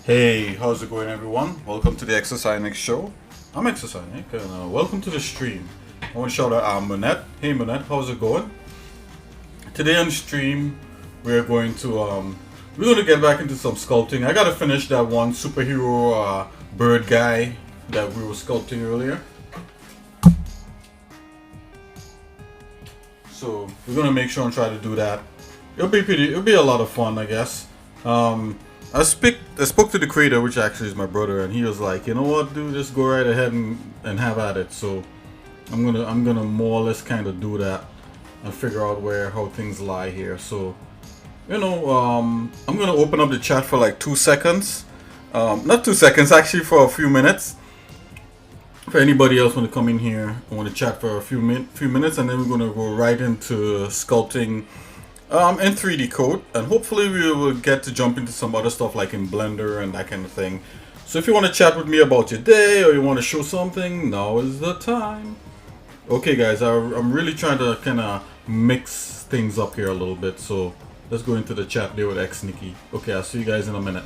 Hey, how's it going, everyone? Welcome to the Exercinic Show. I'm Exercinic, and welcome to the stream. I want to shout out Manette. Hey, Manette, how's it going? Today on stream, we're going to get back into some sculpting. I gotta finish that one superhero bird guy that we were sculpting earlier. So we're gonna make sure and try to do that. It'll be a lot of fun, I guess. I spoke to the creator, which actually is my brother, and he was like, you know what, dude, just go right ahead and have at it. So I'm gonna more or less kind of do that and figure out how things lie here. So I'm gonna open up the chat for like 2 seconds, not 2 seconds, actually for a few minutes. For anybody else want to come in here, I want to chat for a few minutes, and then we're gonna go right into sculpting. In 3DCoat, and hopefully we will get to jump into some other stuff like in Blender and that kind of thing. So if you want to chat with me about your day or you want to show something, now is the time. Okay guys, I'm really trying to kind of mix things up here a little bit, so let's go into the chat there with X Nikki. Okay, I'll see you guys in a minute.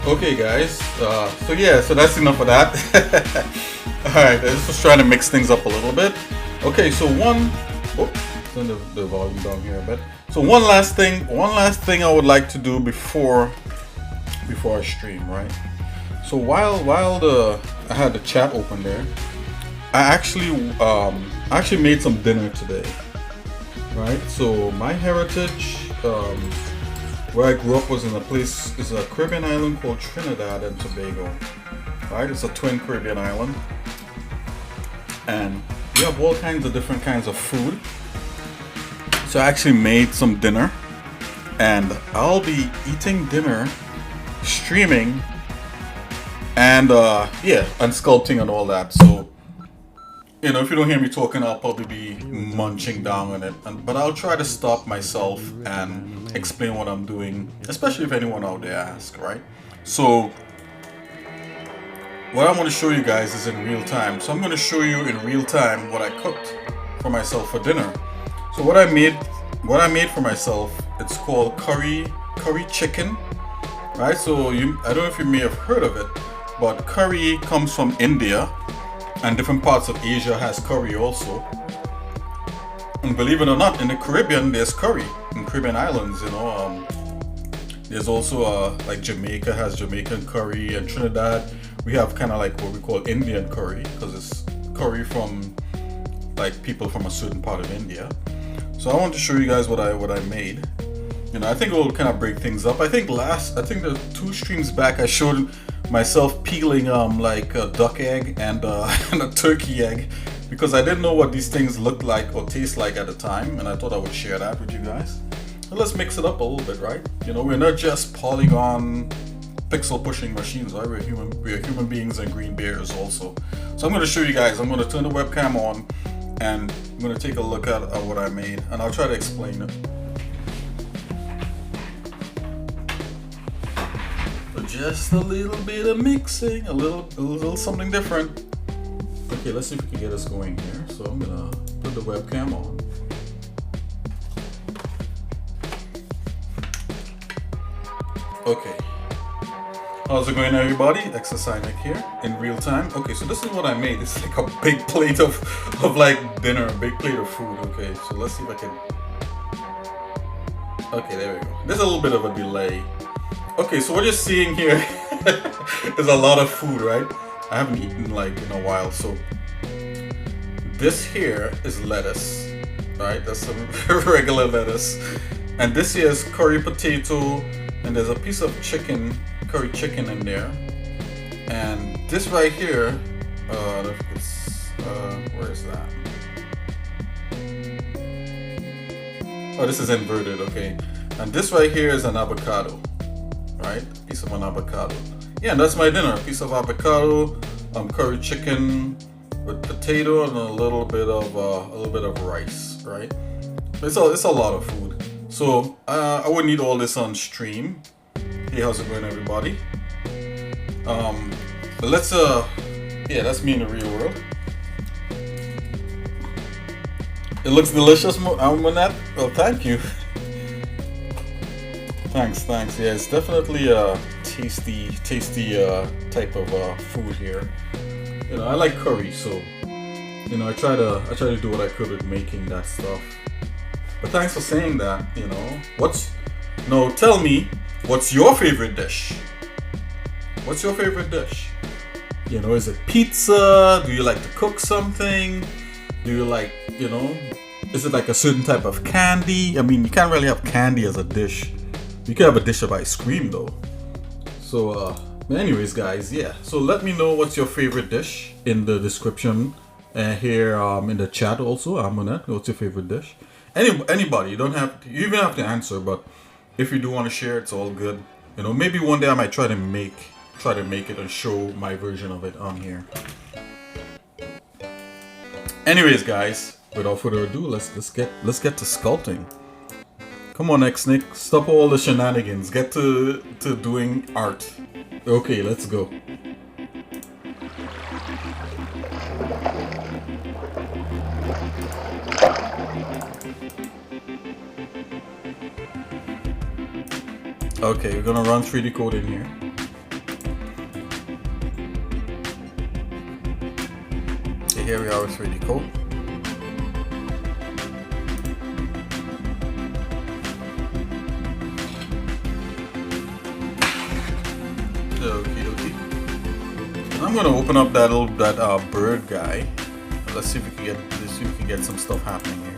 Okay, guys. So yeah, so that's enough of that. Alright, I just was trying to mix things up a little bit. Okay, so turn the volume down here a bit. So one last thing I would like to do before I stream, right? So while I had the chat open there, I actually made some dinner today, right? So my heritage, where I grew up was in is a Caribbean island called Trinidad and Tobago, right? It's a twin Caribbean island, and we have all kinds of different kinds of food. So I actually made some dinner, and I'll be eating dinner, streaming, and and sculpting and all that. So, you know, if you don't hear me talking, I'll probably be munching down on it. But I'll try to stop myself and explain what I'm doing, especially if anyone out there asks, right? So, what I want to show you guys is in real time. So I'm going to show you in real time what I cooked for myself for dinner. So what I made for myself, it's called curry chicken, right? So I don't know if you may have heard of it, but curry comes from India, and different parts of Asia has curry also. And believe it or not, in the Caribbean there's curry in Caribbean islands. You know, there's also like Jamaica has Jamaican curry, and Trinidad we have kind of like what we call Indian curry, because it's curry from like people from a certain part of India. So I want to show you guys what I made. You know, I think it will kind of break things up. I think the 2 streams back I showed myself peeling like a duck egg and a turkey egg, because I didn't know what these things looked like or taste like at the time, and I thought I would share that with you guys. So let's mix it up a little bit, right? You know, we're not just polygon pixel pushing machines, right? We're human beings and green bears also. So I'm going to show you guys. I'm going to turn the webcam on, and I'm going to take a look at what I made, and I'll try to explain it. But just a little bit of mixing, a little something different. Okay, let's see if we can get us going here. So I'm going to put the webcam on. Okay. How's it going, everybody? Exercise here in real time. Okay, so this is what I made. It's like a big plate of like dinner, a big plate of food. Okay, so let's see if I can. Okay, there we go. There's a little bit of a delay. Okay, so what you're seeing here is a lot of food, right? I haven't eaten like in a while. So this here is lettuce, right? That's some regular lettuce, and this here is curry potato, and there's a piece of chicken. Curry chicken in there, and this right here, where is that? Oh, this is inverted. Okay, and this right here is an avocado, right? Piece of an avocado. Yeah, and that's my dinner. A piece of avocado, curry chicken with potato, and a little bit of rice, right? It's a lot of food. So I wouldn't eat all this on stream. Hey, how's it going, everybody? But let's yeah, that's me in the real world. It looks delicious, Monette. Well, thank you. Thanks. Yeah, it's definitely a tasty type of food here. You know, I like curry, so you know, I try to do what I could with making that stuff. But thanks for saying that. You know, tell me. What's your favorite dish? What's your favorite dish? You know, is it pizza? Do you like to cook something? Do you like, you know, is it like a certain type of candy? I mean, you can't really have candy as a dish. You can have a dish of ice cream though. So, anyways, guys, yeah. So let me know what's your favorite dish in the description here in the chat also. I'm on that. What's your favorite dish? Anybody, you even have to answer, but if you do want to share, it's all good. You know, maybe one day I might try to make it and show my version of it on here. Anyways, guys, without further ado, let's get to sculpting. Come on, Nick, stop all the shenanigans. Get to doing art. Okay, let's go. Okay, we're gonna run 3DCoat in here. here we are with 3DCoat. Okie dokie. I'm gonna open up that bird guy. Let's see if we can get some stuff happening here.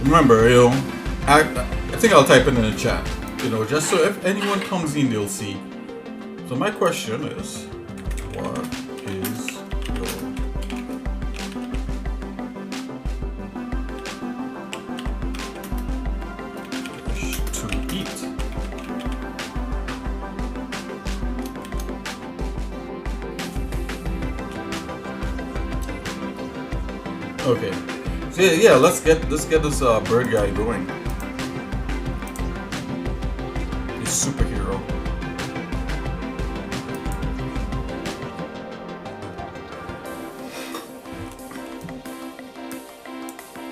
Remember, I think I'll type it in the chat, just so if anyone comes in, they'll see. So my question is, what is your dish to eat? Okay. So yeah, let's get this bird guy going. He's superhero.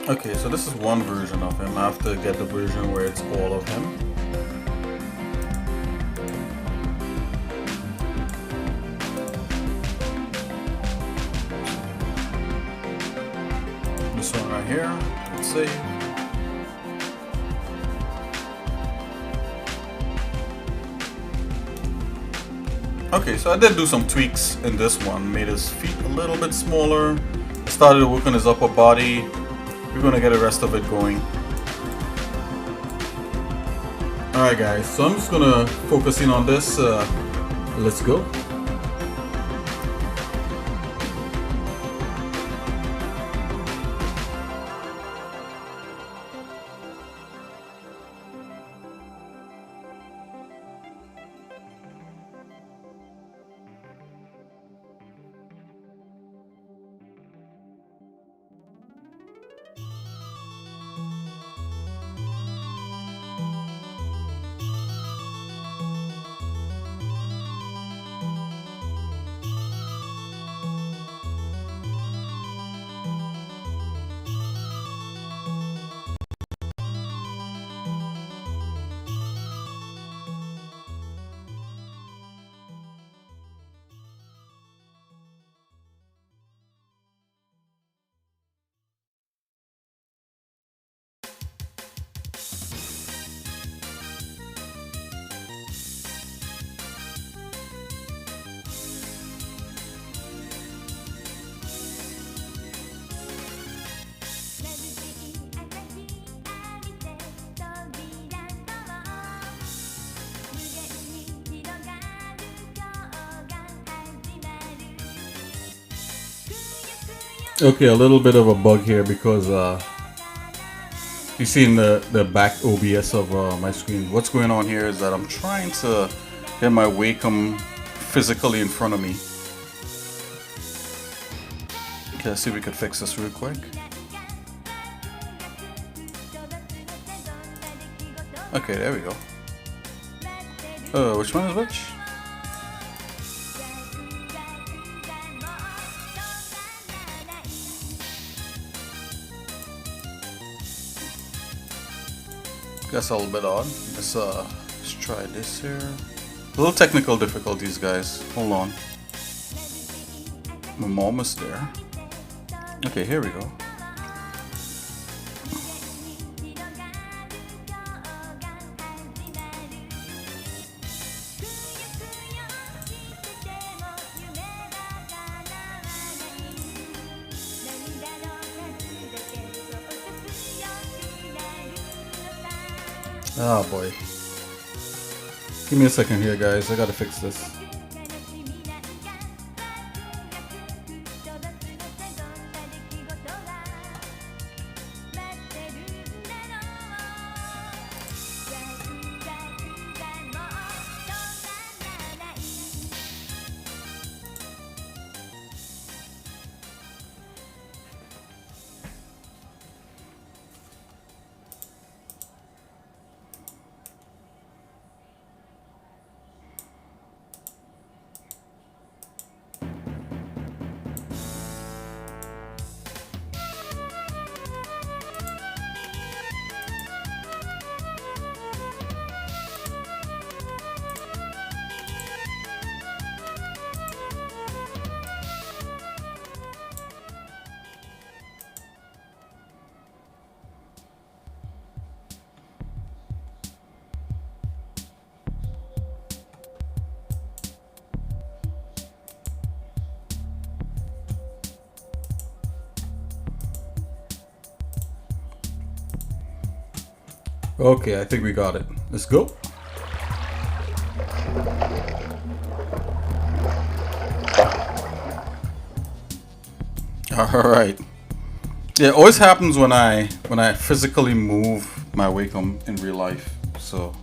Okay, so this is one version of him. I have to get the version where it's all of him. This one right here. Let's see. Okay, so I did do some tweaks in this one. Made his feet a little bit smaller. I started to work on his upper body. We're gonna get the rest of it going. Alright guys, so I'm just gonna focus in on this. Let's go. Okay, a little bit of a bug here because you see in the back OBS of my screen. What's going on here is that I'm trying to get my Wacom physically in front of me. Okay, let's see if we could fix this real quick. Okay, there we go. Which one is which? That's a little bit odd. Let's try this here. A little technical difficulties, guys. Hold on. I'm almost there. Okay, here we go. Oh boy. Give me a second here, guys. I gotta fix this. Okay, I think we got it. Let's go. All right. Yeah, it always happens when I physically move my Wacom in real life. So,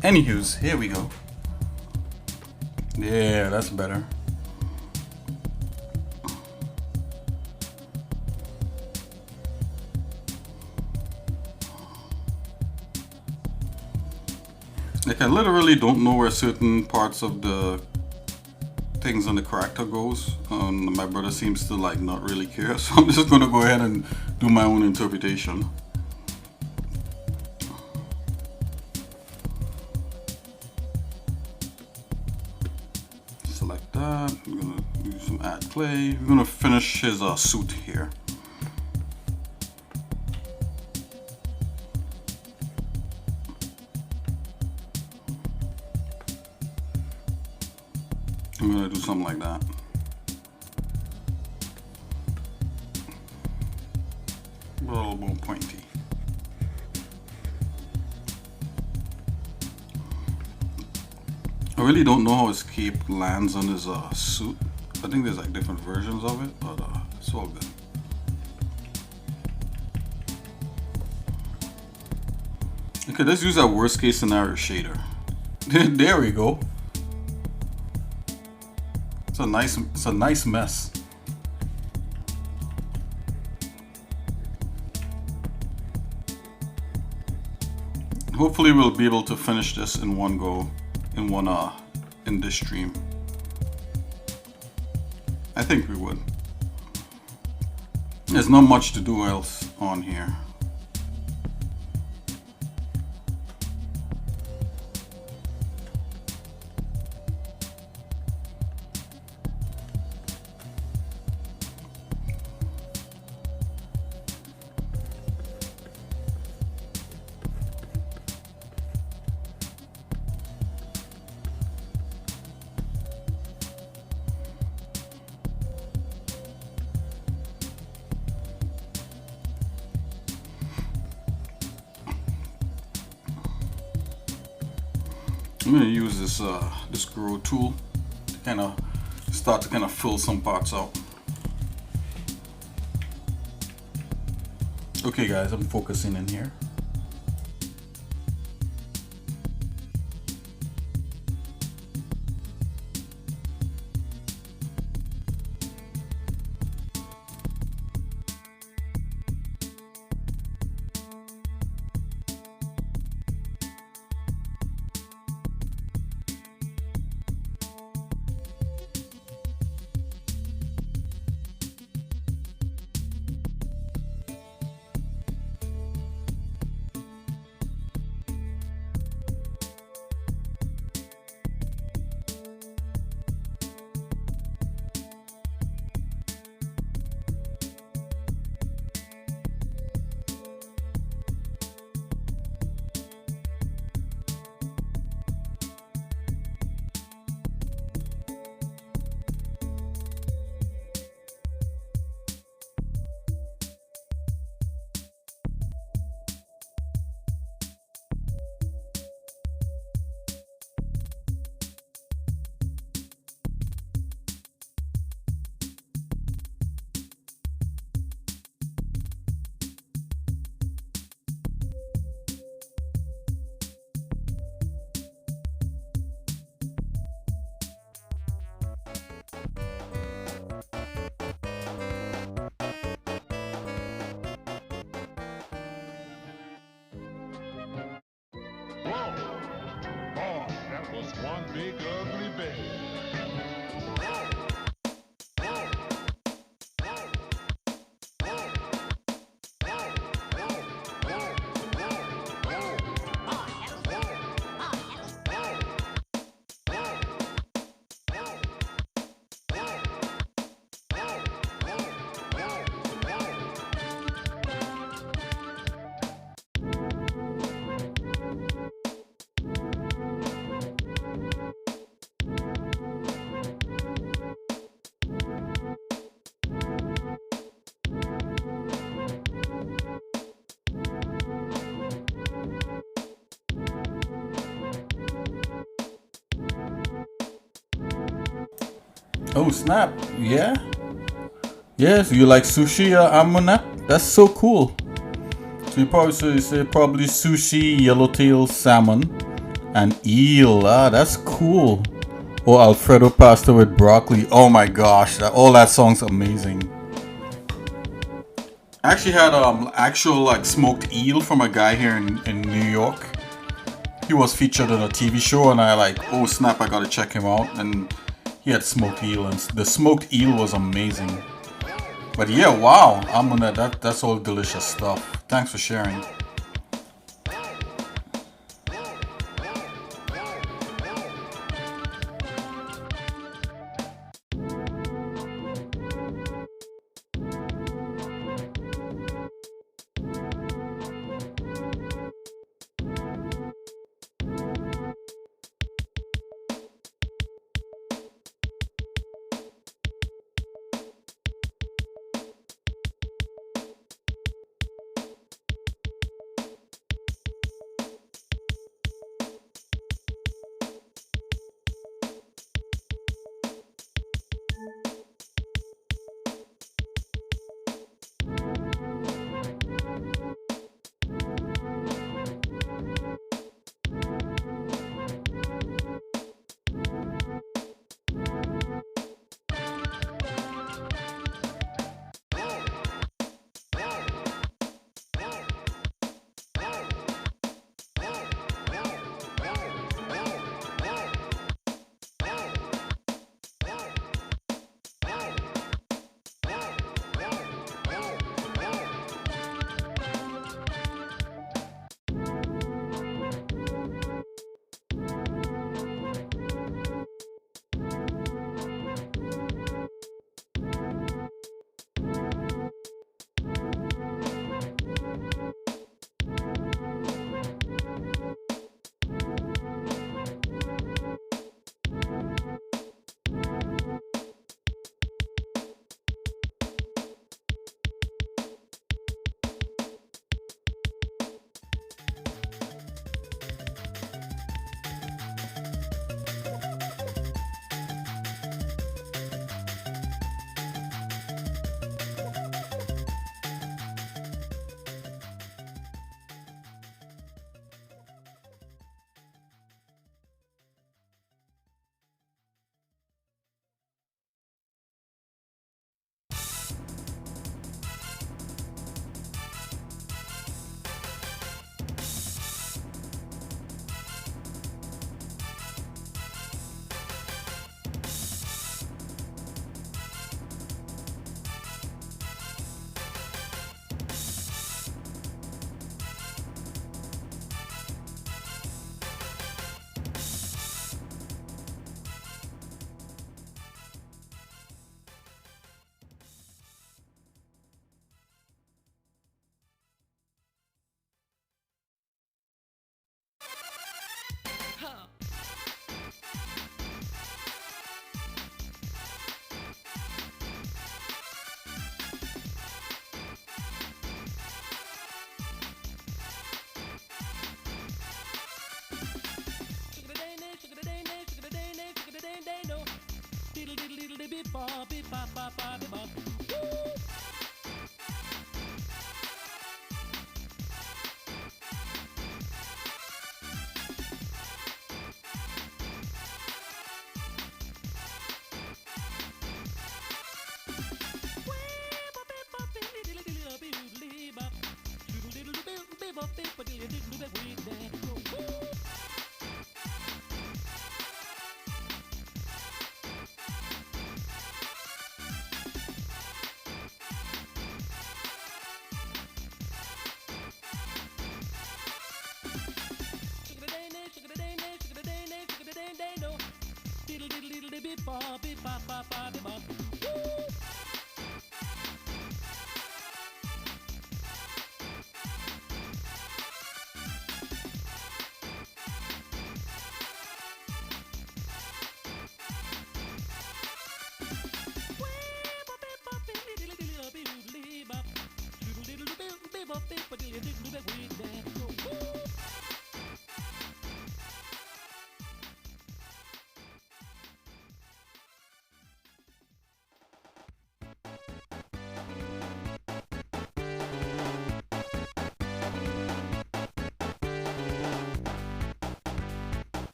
anywho's, here we go. Yeah, that's better. Like, I literally don't know where certain parts of the things on the character goes. My brother seems to like not really care, so I'm just gonna go ahead and do my own interpretation. Select that. I'm gonna do some add clay. We're gonna finish his suit here. I'm gonna do something like that. A little more pointy. I really don't know how his cape lands on his suit. I think there's like different versions of it, but it's all good. Okay, let's use that worst case scenario shader. There we go. It's a nice mess. Hopefully we'll be able to finish this in one go, in this stream. I think we would. There's not much to do else on here. I'm gonna use this grow tool to kind of start to kind of fill some parts out. Okay guys, I'm focusing in here. One big ugly bear. Oh snap! Yeah. Yes, you like sushi, Amonat? That's so cool. So you say probably sushi, yellowtail salmon, and eel. Ah, that's cool. Or Alfredo pasta with broccoli. Oh my gosh, all that song's amazing. I actually had actual like smoked eel from a guy here in New York. He was featured on a TV show, and I like, oh snap, I gotta check him out. And he had smoked eel, and the smoked eel was amazing. But yeah, wow, I'm gonna that's all delicious stuff. Thanks for sharing.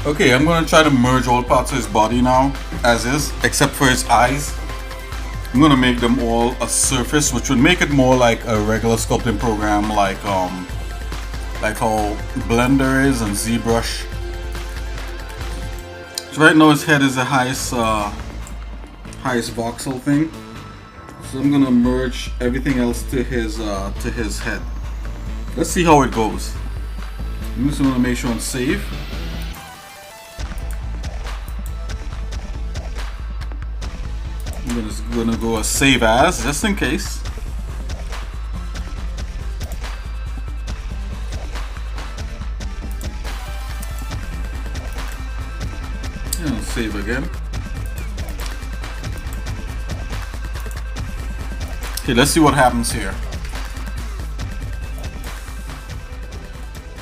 Okay, I'm gonna try to merge all parts of his body now, as is, except for his eyes. I'm gonna make them all a surface, which would make it more like a regular sculpting program, like how Blender is and ZBrush. So right now his head is the highest voxel thing. So I'm gonna merge everything else to his head. Let's see how it goes. I'm just gonna make sure and save. I'm just gonna go as save as, just in case. And save again. Okay, let's see what happens here.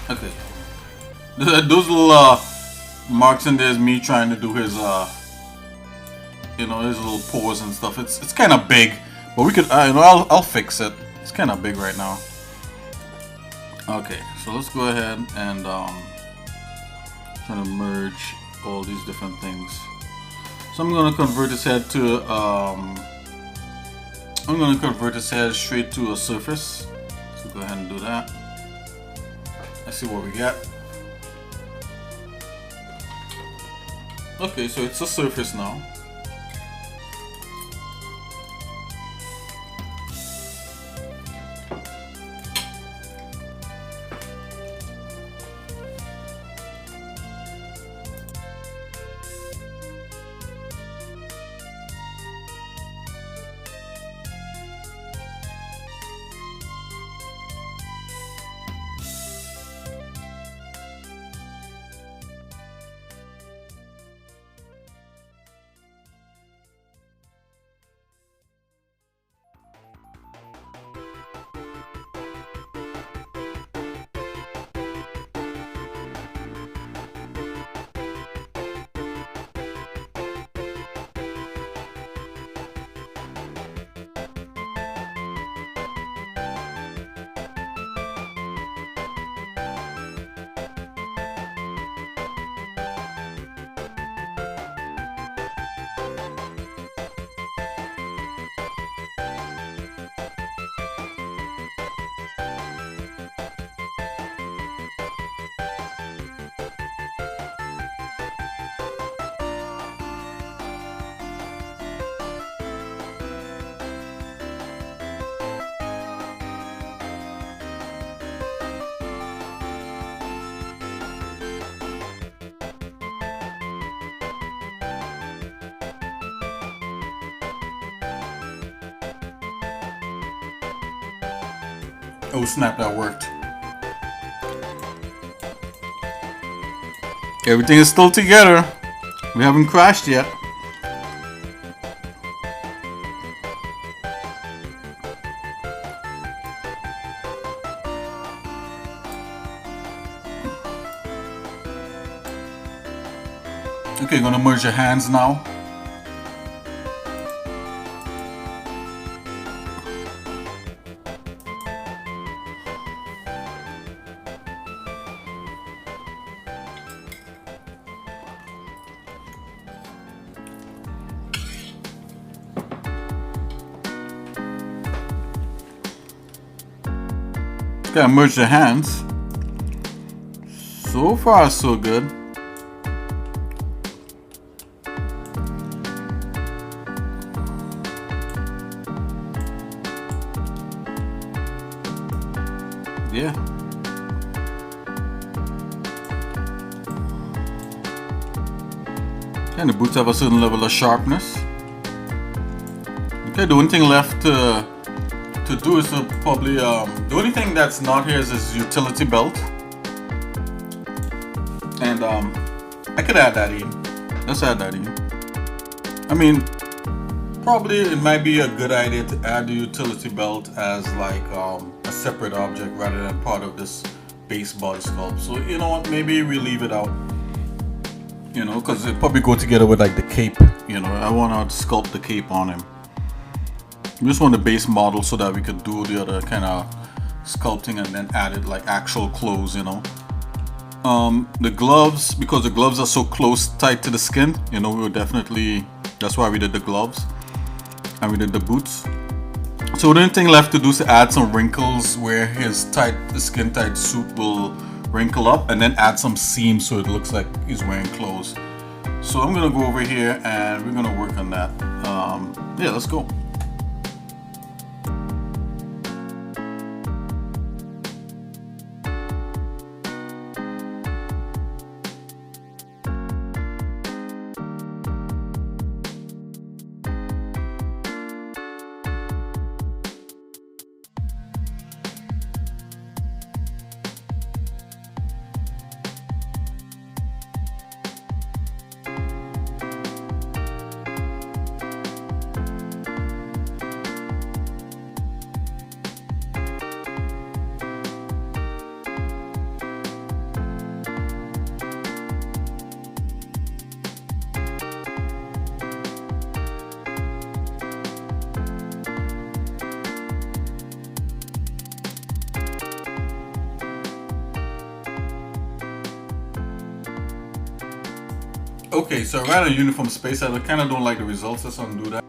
Okay. Those little marks in there is me trying to do his you know, his little pores and stuff. It's kind of big, but we could you know, I'll fix it. It's kind of big right now. Okay, so let's go ahead and try to merge all these different things. So I'm gonna convert his head to I'm gonna convert his head straight to a surface. So go ahead and do that. Let's see what we get. Okay, so it's a surface now. Oh snap, that worked. Everything is still together. We haven't crashed yet. Okay, gonna merge your hands now. Gotta merge the hands. So far, so good. Yeah. And the boots have a certain level of sharpness. Okay, the only thing left to do is to probably the only thing that's not here is this utility belt, and I could add that in. Let's add that in. I mean, probably it might be a good idea to add the utility belt as like a separate object rather than part of this base body sculpt. So you know what, maybe we leave it out, you know, because it probably go together with like the cape. You know, I want to sculpt the cape on him. We just want the base model so that we could do the other kind of sculpting and then add it like actual clothes, you know. The gloves, because the gloves are so close, tight to the skin, you know, we were definitely, that's why we did the gloves and we did the boots. So the only thing left to do is to add some wrinkles where his the skin tight suit will wrinkle up, and then add some seams so it looks like he's wearing clothes. So I'm gonna go over here and we're gonna work on that. Yeah, let's go. Okay, so I ran a uniform space. I kind of don't like the results, so I'm gonna do that.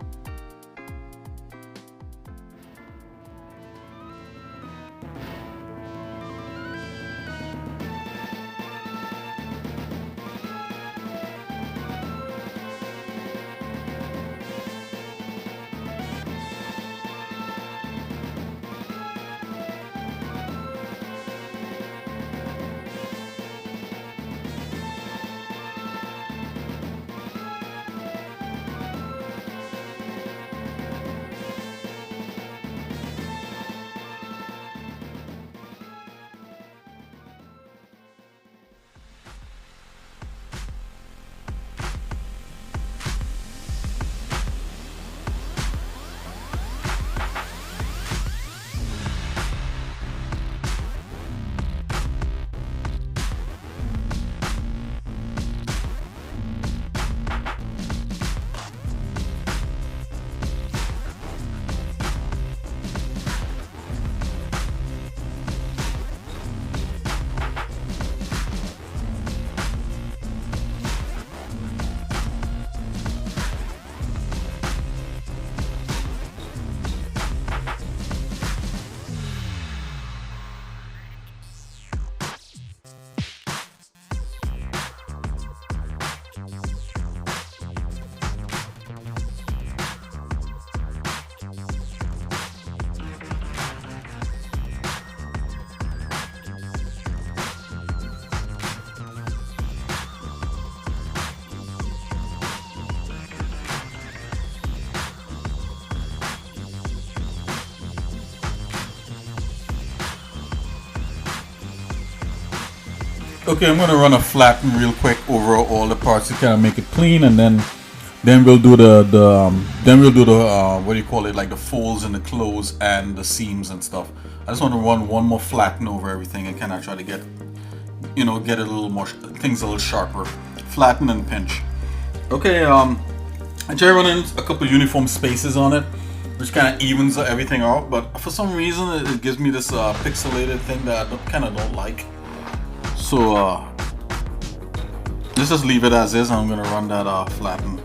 Okay, I'm gonna run a flatten real quick over all the parts to kind of make it clean, and then we'll do the what do you call it, like the folds in the clothes and the seams and stuff. I just want to run one more flatten over everything and kind of try to get, you know, get it a little more, things a little sharper. Flatten and pinch. Okay, I try running a couple uniform spaces on it, which kind of evens everything out, but for some reason it gives me this pixelated thing that I kind of don't like. So let's just leave it as is. I'm gonna run that flatten.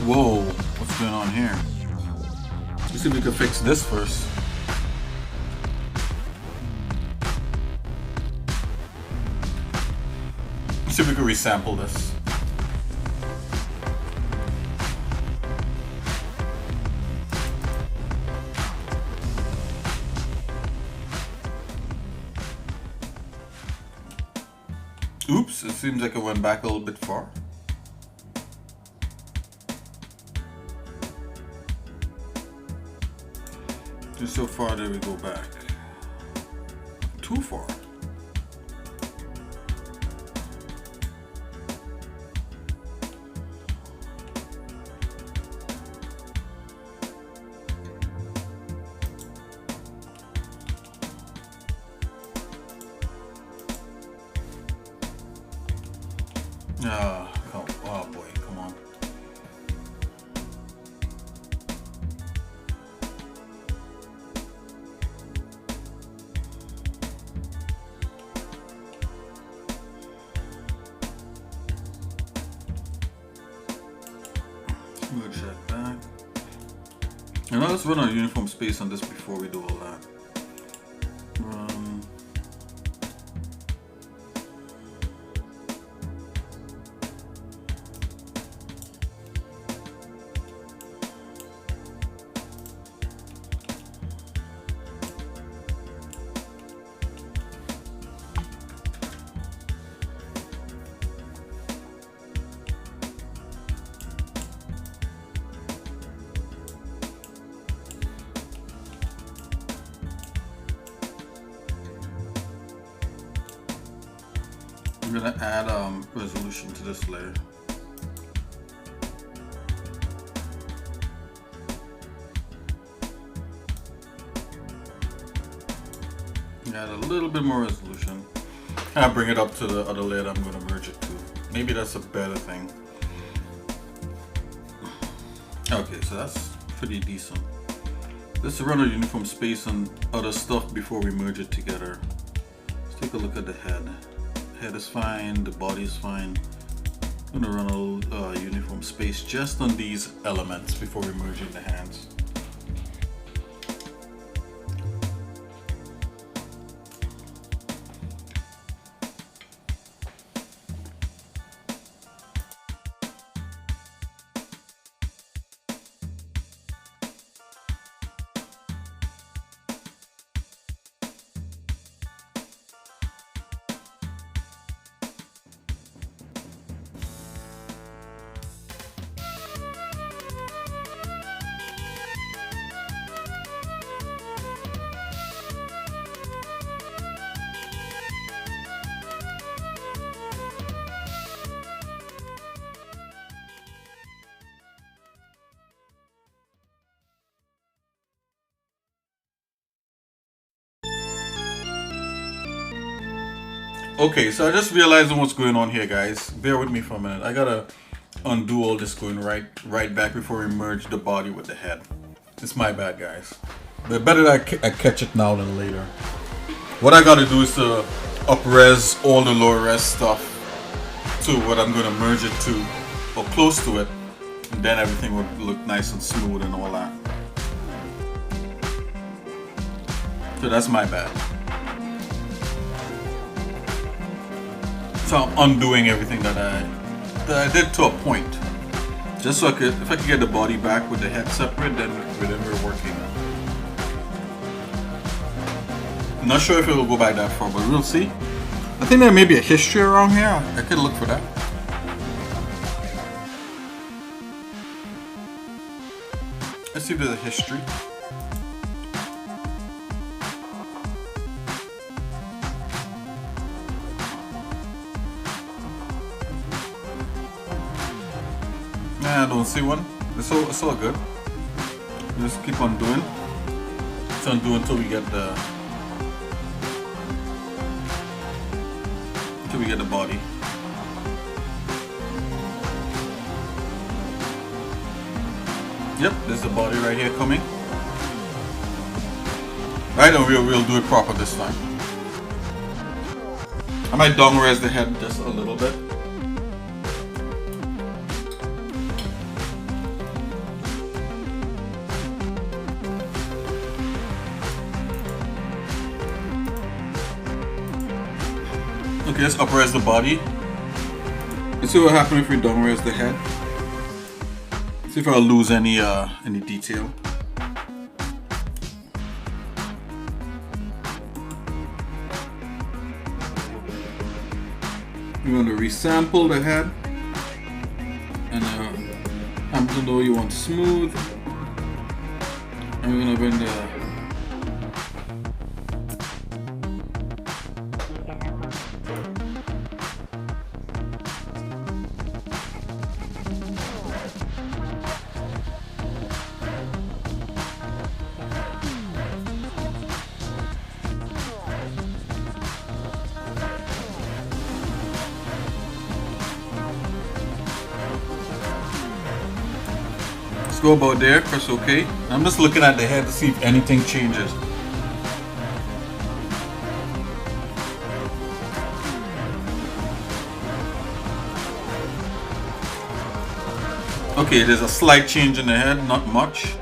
Whoa, what's going on here? Let's see if we can fix this first. Let's see if we can resample this. it seems like it went back a little bit far. Just so far did we go back? Too far. Oh boy, come on. Merge that back. And let's run our uniform space on this before we do all that. I'm gonna add resolution to this layer. Add a little bit more resolution. I'll bring it up to the other layer that I'm gonna merge it to. Maybe that's a better thing. Okay, so that's pretty decent. Let's run our uniform space and other stuff before we merge it together. Let's take a look at the head. Head is fine, the body is fine. I'm gonna run a little uniform space just on these elements before we merge in the hands. Okay, so I just realized what's going on here, guys. Bear with me for a minute. I gotta undo all this going right back before we merge the body with the head. It's my bad, guys. But better that I catch it now than later. What I gotta do is to up-res all the low-res stuff to what I'm gonna merge it to, or close to it, and then everything would look nice and smooth and all that. So that's my bad. So I'm undoing everything that I did to a point, just so if I could get the body back with the head separate, then we're working. I'm not sure if it will go back that far, but we'll see. I think there may be a history around here. I could look for that. Let's see if there's a history. I don't see one. It's all good. Just keep on doing. Just undo until we get the body. Yep, there's the body right here coming. Right, and we'll do it proper this time. I might down-res the head just a little bit. Okay, let's up-res the body. Let's see what happens if we down-res the head. See if I'll lose any detail. We're going to resample the head. And happen to know you want smooth. And we're going to bring the go about there, press OK. I'm just looking at the head to see if anything changes. Okay, there's a slight change in the head, not much.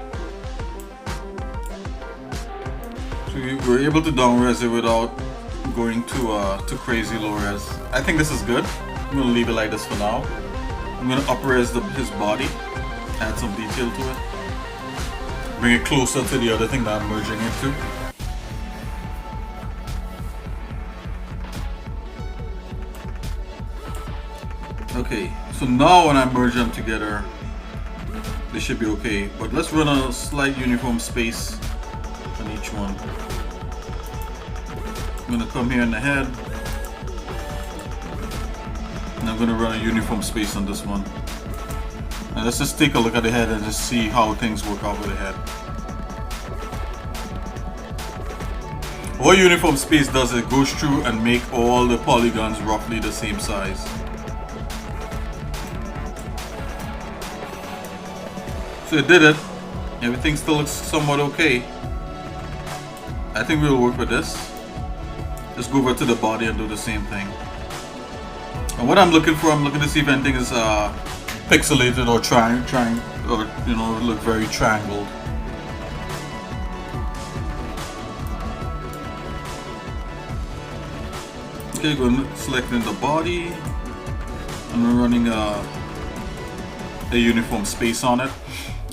So we were able to down res it without going too crazy low res. I think this is good. I'm gonna leave it like this for now. I'm gonna up res his body. Add some detail to it. Bring it closer to the other thing that I'm merging it to. Okay, so now when I merge them together, they should be okay. But let's run a slight uniform space on each one. I'm gonna come here in the head. And I'm gonna run a uniform space on this one. And let's just take a look at the head and just see how things work out with the head. What uniform space does it goes through and make all the polygons roughly the same size. So it did it. Everything still looks somewhat okay. I think we'll work with this. Just go over to the body and do the same thing. And what I'm looking for, I'm looking to see if anything is pixelated or or you know, look very triangled. Okay, go and selecting the body, and we're running a uniform space on it.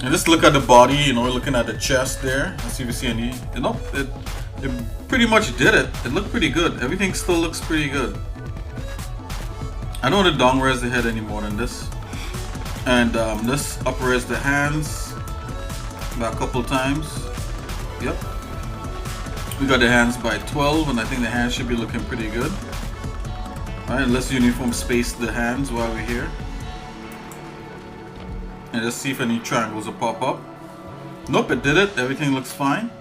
And just look at the body, you know, we're looking at the chest there. Let's see if we see any. You know, it pretty much did it. It looked pretty good. Everything still looks pretty good. I don't want to down res the head any more than this. And let's up res the hands by a couple times. Yep. We got the hands by 12, and I think the hands should be looking pretty good. Alright, let's uniform space the hands while we're here. And let's see if any triangles will pop up. Nope, it did it. Everything looks fine.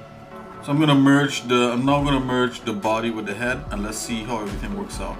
So I'm now gonna merge the body with the head, and let's see how everything works out.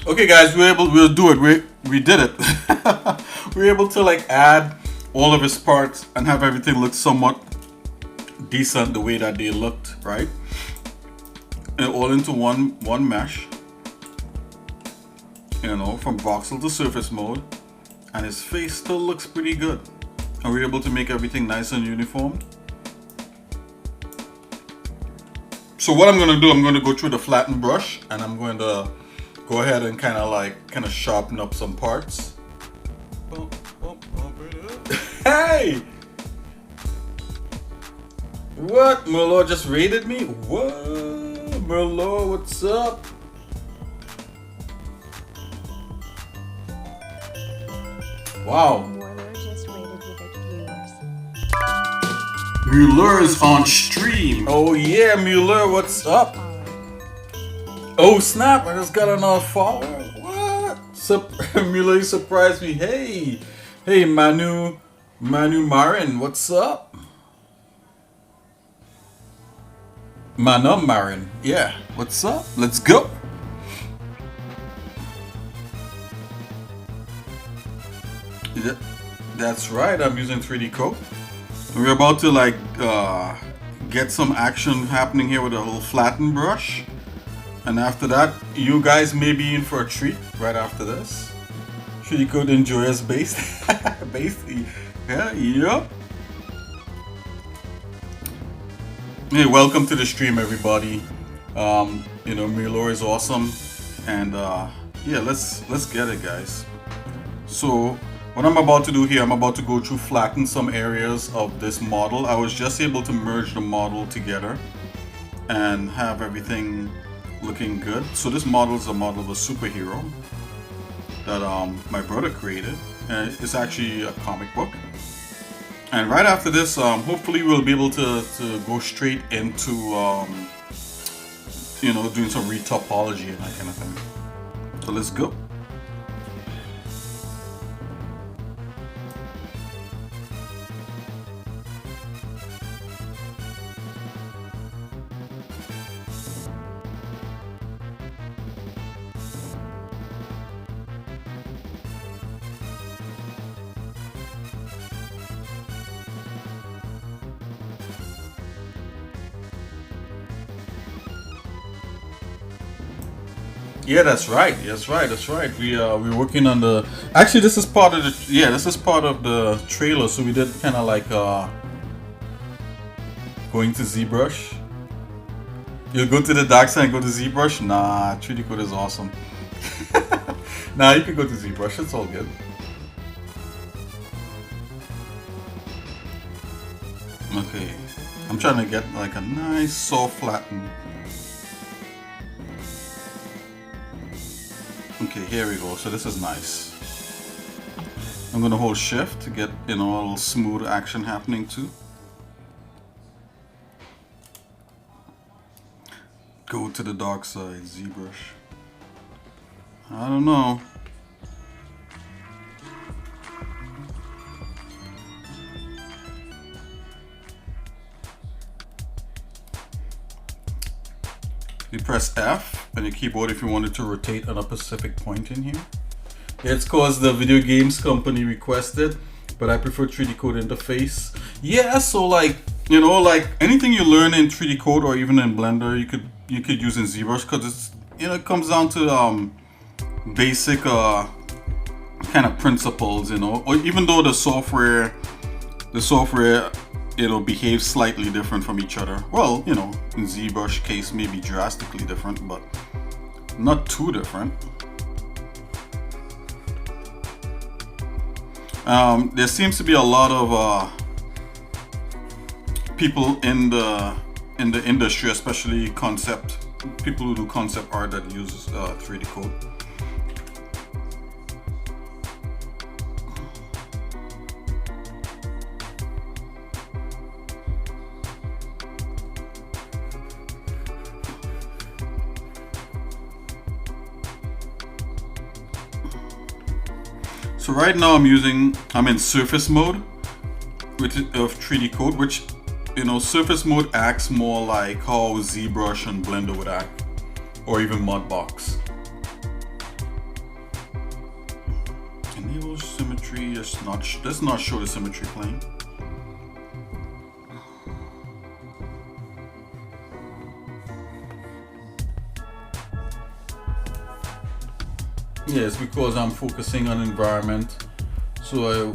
Okay, guys, we'll do it. We did it. We were able to like add all of his parts and have everything look somewhat decent the way that they looked, right? And all into one mesh. You know, from voxel to surface mode, and his face still looks pretty good. And we're able to make everything nice and uniform. So what I'm gonna do, I'm gonna go through the flattened brush, and I'm going to go ahead and kind of sharpen up some parts. Hey! What? Merlot just raided me? What? Merlot, what's up? Wow. Mueller just raided with its viewers. Mueller's on stream. Oh yeah, Mueller, what's up? Oh snap, I just got another follower. What? Mueller, you surprised me. Hey, Manu Marin, what's up? Manu Marin, yeah, what's up? Let's go. Yeah, that's right, I'm using 3DCoat. We're about to like get some action happening here with a little flattened brush. And after that, you guys may be in for a treat right after this. 3DCoat enjoyers based. Yeah, yep. Hey, welcome to the stream, everybody. You know, Milo is awesome, and yeah, let's get it, guys. So what I'm about to do here, I'm about to go through flatten some areas of this model. I was just able to merge the model together and have everything looking good. So this model is a model of a superhero that my brother created, and it's actually a comic book. And right after this, hopefully we'll be able to go straight into you know, doing some retopology and that kind of thing. So let's go. Yeah, that's right. That's right. That's right. We're working on the. Actually, this is part of the. Yeah, this is part of the trailer. So we did kind of like going to ZBrush. You'll go to the dark side and go to ZBrush. Nah, 3DCoat is awesome. Nah, you can go to ZBrush. It's all good. Okay, I'm trying to get like a nice soft flatten. Okay, here we go. So this is nice. I'm gonna hold shift to get, you know, a little smooth action happening too. Go to the dark side, ZBrush. I don't know. You press F on your keyboard if you wanted to rotate on a specific point in here. It's cause the video games company requested, but I prefer 3DCoat interface. Yeah, so like, you know, like anything you learn in 3DCoat or even in Blender, you could use in ZBrush, because it's, you know, it comes down to basic kind of principles, you know. Or even though the software it'll behave slightly different from each other. Well, you know, in ZBrush case maybe drastically different, but not too different. There seems to be a lot of people in the industry, especially people who do concept art, that use 3DCoat. So right now I'm in surface mode of 3DCoat, which, you know, surface mode acts more like how ZBrush and Blender would act, or even Modbox. symmetry. Let's not show the symmetry plane. Yeah, it's because I'm focusing on environment. So I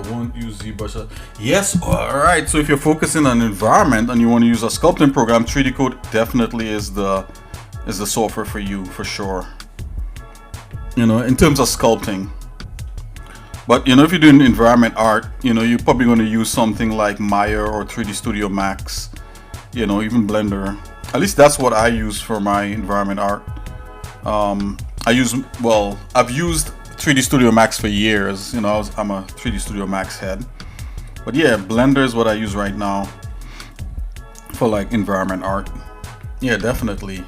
won't use ZBrush. Yes, alright. So if you're focusing on environment and you want to use a sculpting program, 3DCoat definitely is the software for you, for sure. You know, in terms of sculpting. But you know, if you're doing environment art, you know, you're probably going to use something like Maya or 3D Studio Max, you know, even Blender. At least that's what I use for my environment art. I've used 3D Studio Max for years. You know, I'm a 3D Studio Max head. But yeah, Blender is what I use right now for like environment art. Yeah, definitely.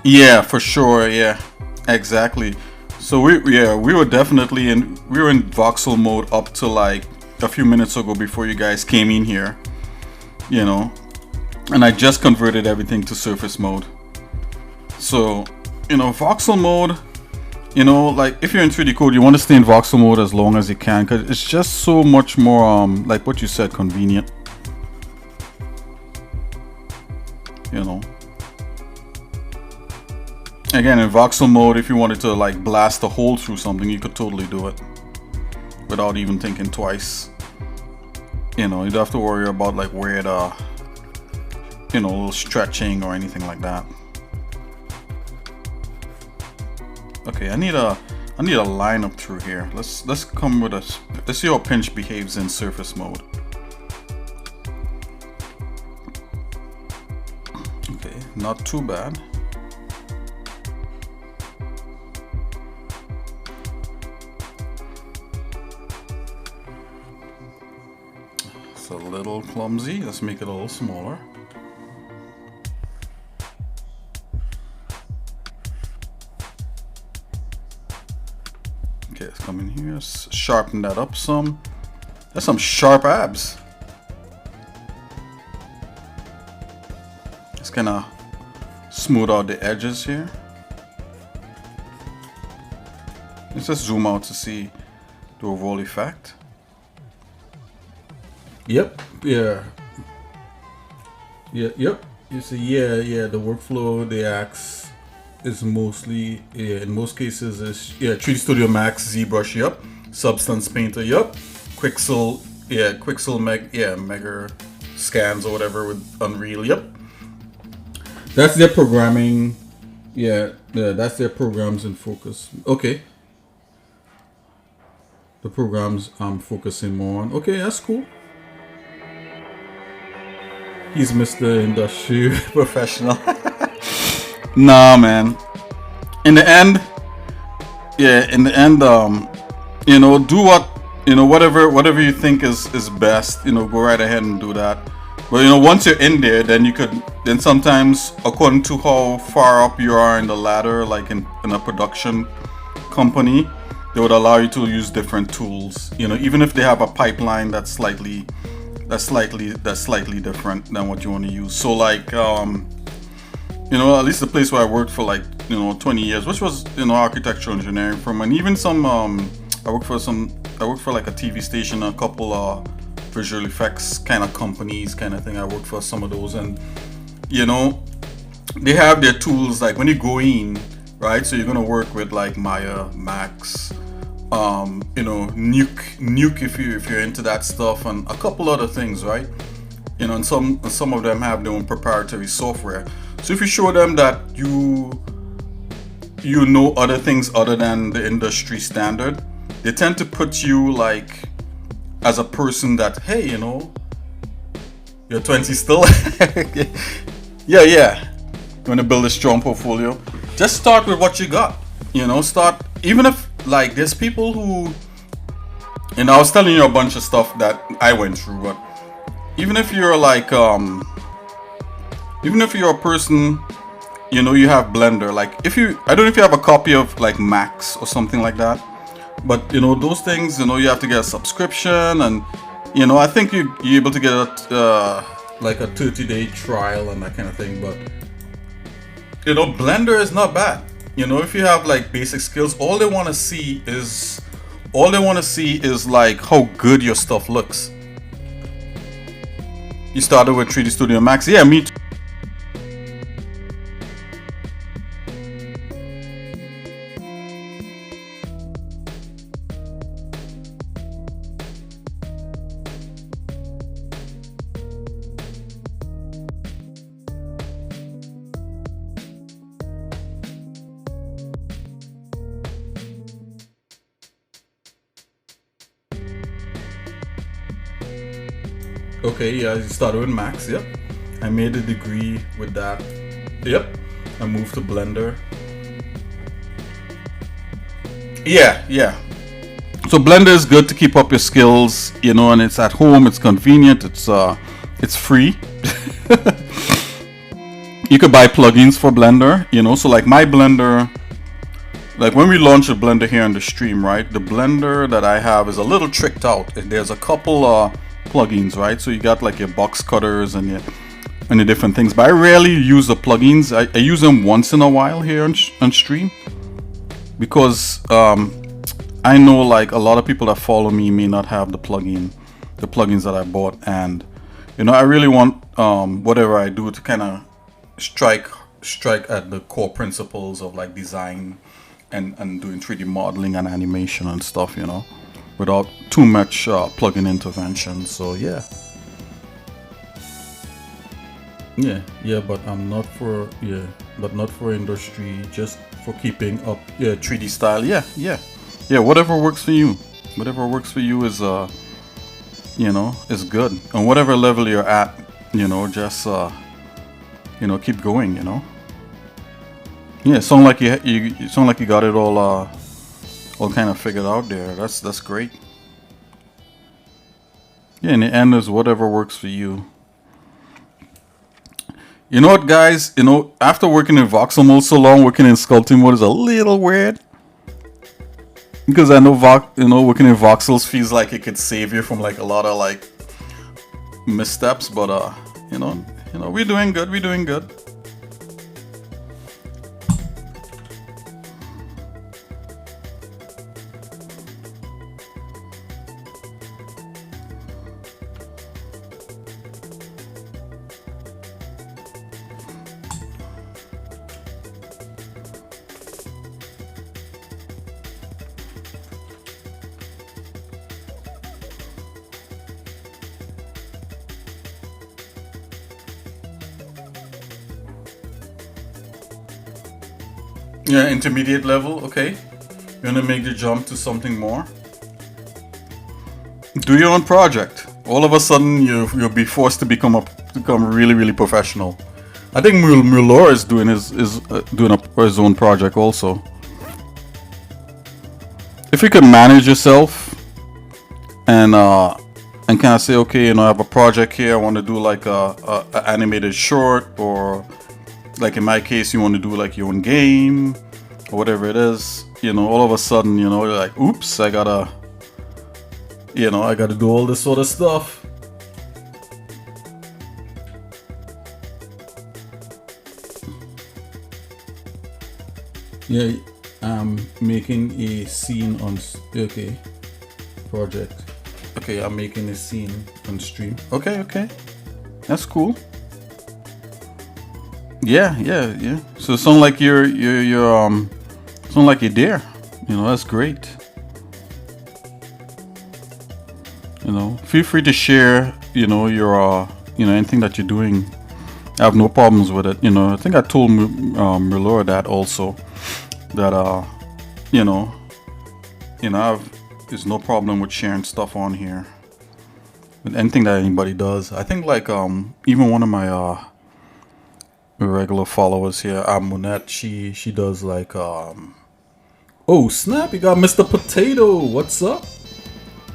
Yeah, for sure. Yeah, exactly. So we were definitely in voxel mode up to like a few minutes ago before you guys came in here, you know, and I just converted everything to surface mode. So, you know, voxel mode, you know, like if you're in 3DCoat, you want to stay in voxel mode as long as you can, because it's just so much more like what you said, convenient, you know. Again, in voxel mode, if you wanted to like blast a hole through something, you could totally do it without even thinking twice. You know, you don't have to worry about like weird, you know, little stretching or anything like that. Okay, I need a line up through here. Let's come with let's see how pinch behaves in surface mode. Okay, not too bad. It's a little clumsy. Let's make it a little smaller. Okay, let's come in here, let's sharpen that up some. That's some sharp abs. Let's kind of smooth out the edges here. Let's just zoom out to see the overall effect. Yep. Yeah. Yeah. Yep. You see. Yeah. The workflow, the axe is mostly, in most cases, is 3D Studio Max, ZBrush. Yep. Substance Painter. Yep. Quixel. Yeah. Quixel Mega scans or whatever with Unreal. Yep. That's their programming. Yeah. That's their programs in focus. Okay. The programs I'm focusing more on. Okay, that's cool. He's Mr. Industry Professional. Nah, man. In the end, you know, do what, you know, whatever you think is best, you know, go right ahead and do that. But you know, once you're in there, then sometimes, according to how far up you are in the ladder, like in a production company, they would allow you to use different tools. You know, even if they have a pipeline that's slightly different than what you want to use. So like, you know, at least the place where I worked for like, you know, 20 years, which was, you know, architectural engineering firm, and even some, I worked for like a TV station, a couple visual effects kind of companies kind of thing. I worked for some of those, and you know, they have their tools like when you go in, right? So you're gonna work with like Maya, Max, you know, Nuke if you're into that stuff, and a couple other things, right? You know, and some of them have their own proprietary software. So if you show them that you know other things other than the industry standard, they tend to put you like as a person that, hey, you know, you're 20 still. yeah. You want to build a strong portfolio? Just start with what you got. You know, start, even if like there's people who, and I was telling you a bunch of stuff that I went through, but even if you're like, even if you're a person, you know, you have Blender, like I don't know if you have a copy of like Max or something like that, But you know, those things, you know, you have to get a subscription, and you know, I think you're able to get a like a 30-day trial and that kind of thing. But you know, Blender is not bad. You know, if you have like basic skills, all they want to see is like how good your stuff looks. You started with 3D Studio Max. Yeah, me too. Okay, yeah, you started with Max, yep. I made a degree with that. Yep. I moved to Blender. Yeah. So Blender is good to keep up your skills, you know, and it's at home, it's convenient, it's free. You could buy plugins for Blender, you know, so like my Blender, like when we launch a Blender here on the stream, right? The Blender that I have is a little tricked out. There's a couple plugins, right? So you got like your box cutters and the different things, but I rarely use the plugins. I use them once in a while here on stream, because I know like a lot of people that follow me may not have the plugins that I bought, and you know, I really want whatever I do to kind of strike at the core principles of like design and doing 3D modeling and animation and stuff, you know, without too much plugin intervention. So yeah, but I'm not for not for industry, just for keeping up 3D style. Yeah, whatever works for you is you know, is good, and whatever level you're at, you know, just you know, keep going, you know. Yeah, sound like you got it all kind of figured out there. That's great. Yeah, in the end is whatever works for you. You know what, guys? You know, after working in voxel mode so long, working in sculpting mode is a little weird, because I know working in voxels feels like it could save you from like a lot of like missteps. But you know, we're doing good. Yeah, intermediate level. Okay, you wanna make the jump to something more. Do your own project. All of a sudden, you'll be forced to become really professional. I think Muller is doing his own project also. If you can manage yourself and kind of say, okay, you know, I have a project here. I want to do like a animated short, or like in my case, you want to do like your own game or whatever it is. You know, all of a sudden, you know, you're like, oops, I gotta do all this sort of stuff. Yeah, I'm making a scene on project. Okay, I'm making a scene on stream. Okay, that's cool. Yeah. So it sounds like you're there. You know, that's great. You know, feel free to share, you know, your anything that you're doing. I have no problems with it. You know, I think I told Muller that also, that there's no problem with sharing stuff on here. With anything that anybody does. I think like even one of my regular followers here, Amunet, she does like oh snap, you got Mr. Potato. What's up?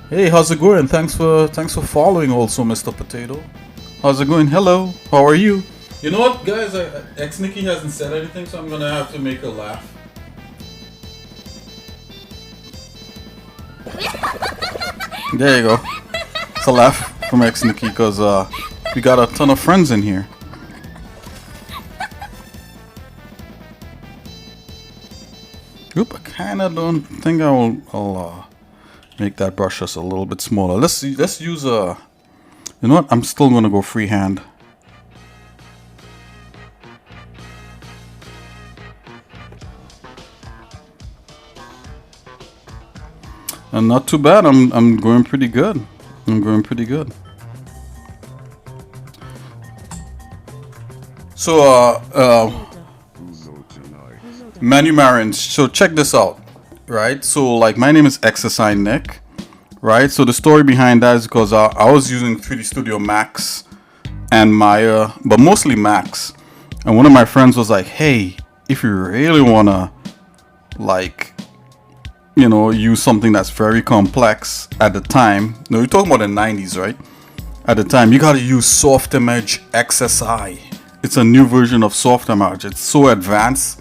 Hey, how's it going? Thanks for following also, Mr. Potato. How's it going? Hello, how are you? You know what, guys? X Nikki hasn't said anything, so I'm gonna have to make her laugh. There you go. It's a laugh from X Nikki because we got a ton of friends in here. Oop, I kinda don't think I'll make that brush just a little bit smaller. Let's use a, you know what? I'm still gonna go freehand. And not too bad. I'm going pretty good. I'm going pretty good. So Manu Marins, so check this out, right? So like my name is XSI Nick, right? So the story behind that is because I was using 3D Studio Max and Maya, but mostly Max. And one of my friends was like, hey, if you really wanna like, you know, use something that's very complex at the time. No, you're talking about the 90s, right? At the time, you gotta use Softimage XSI. It's a new version of Softimage. It's so advanced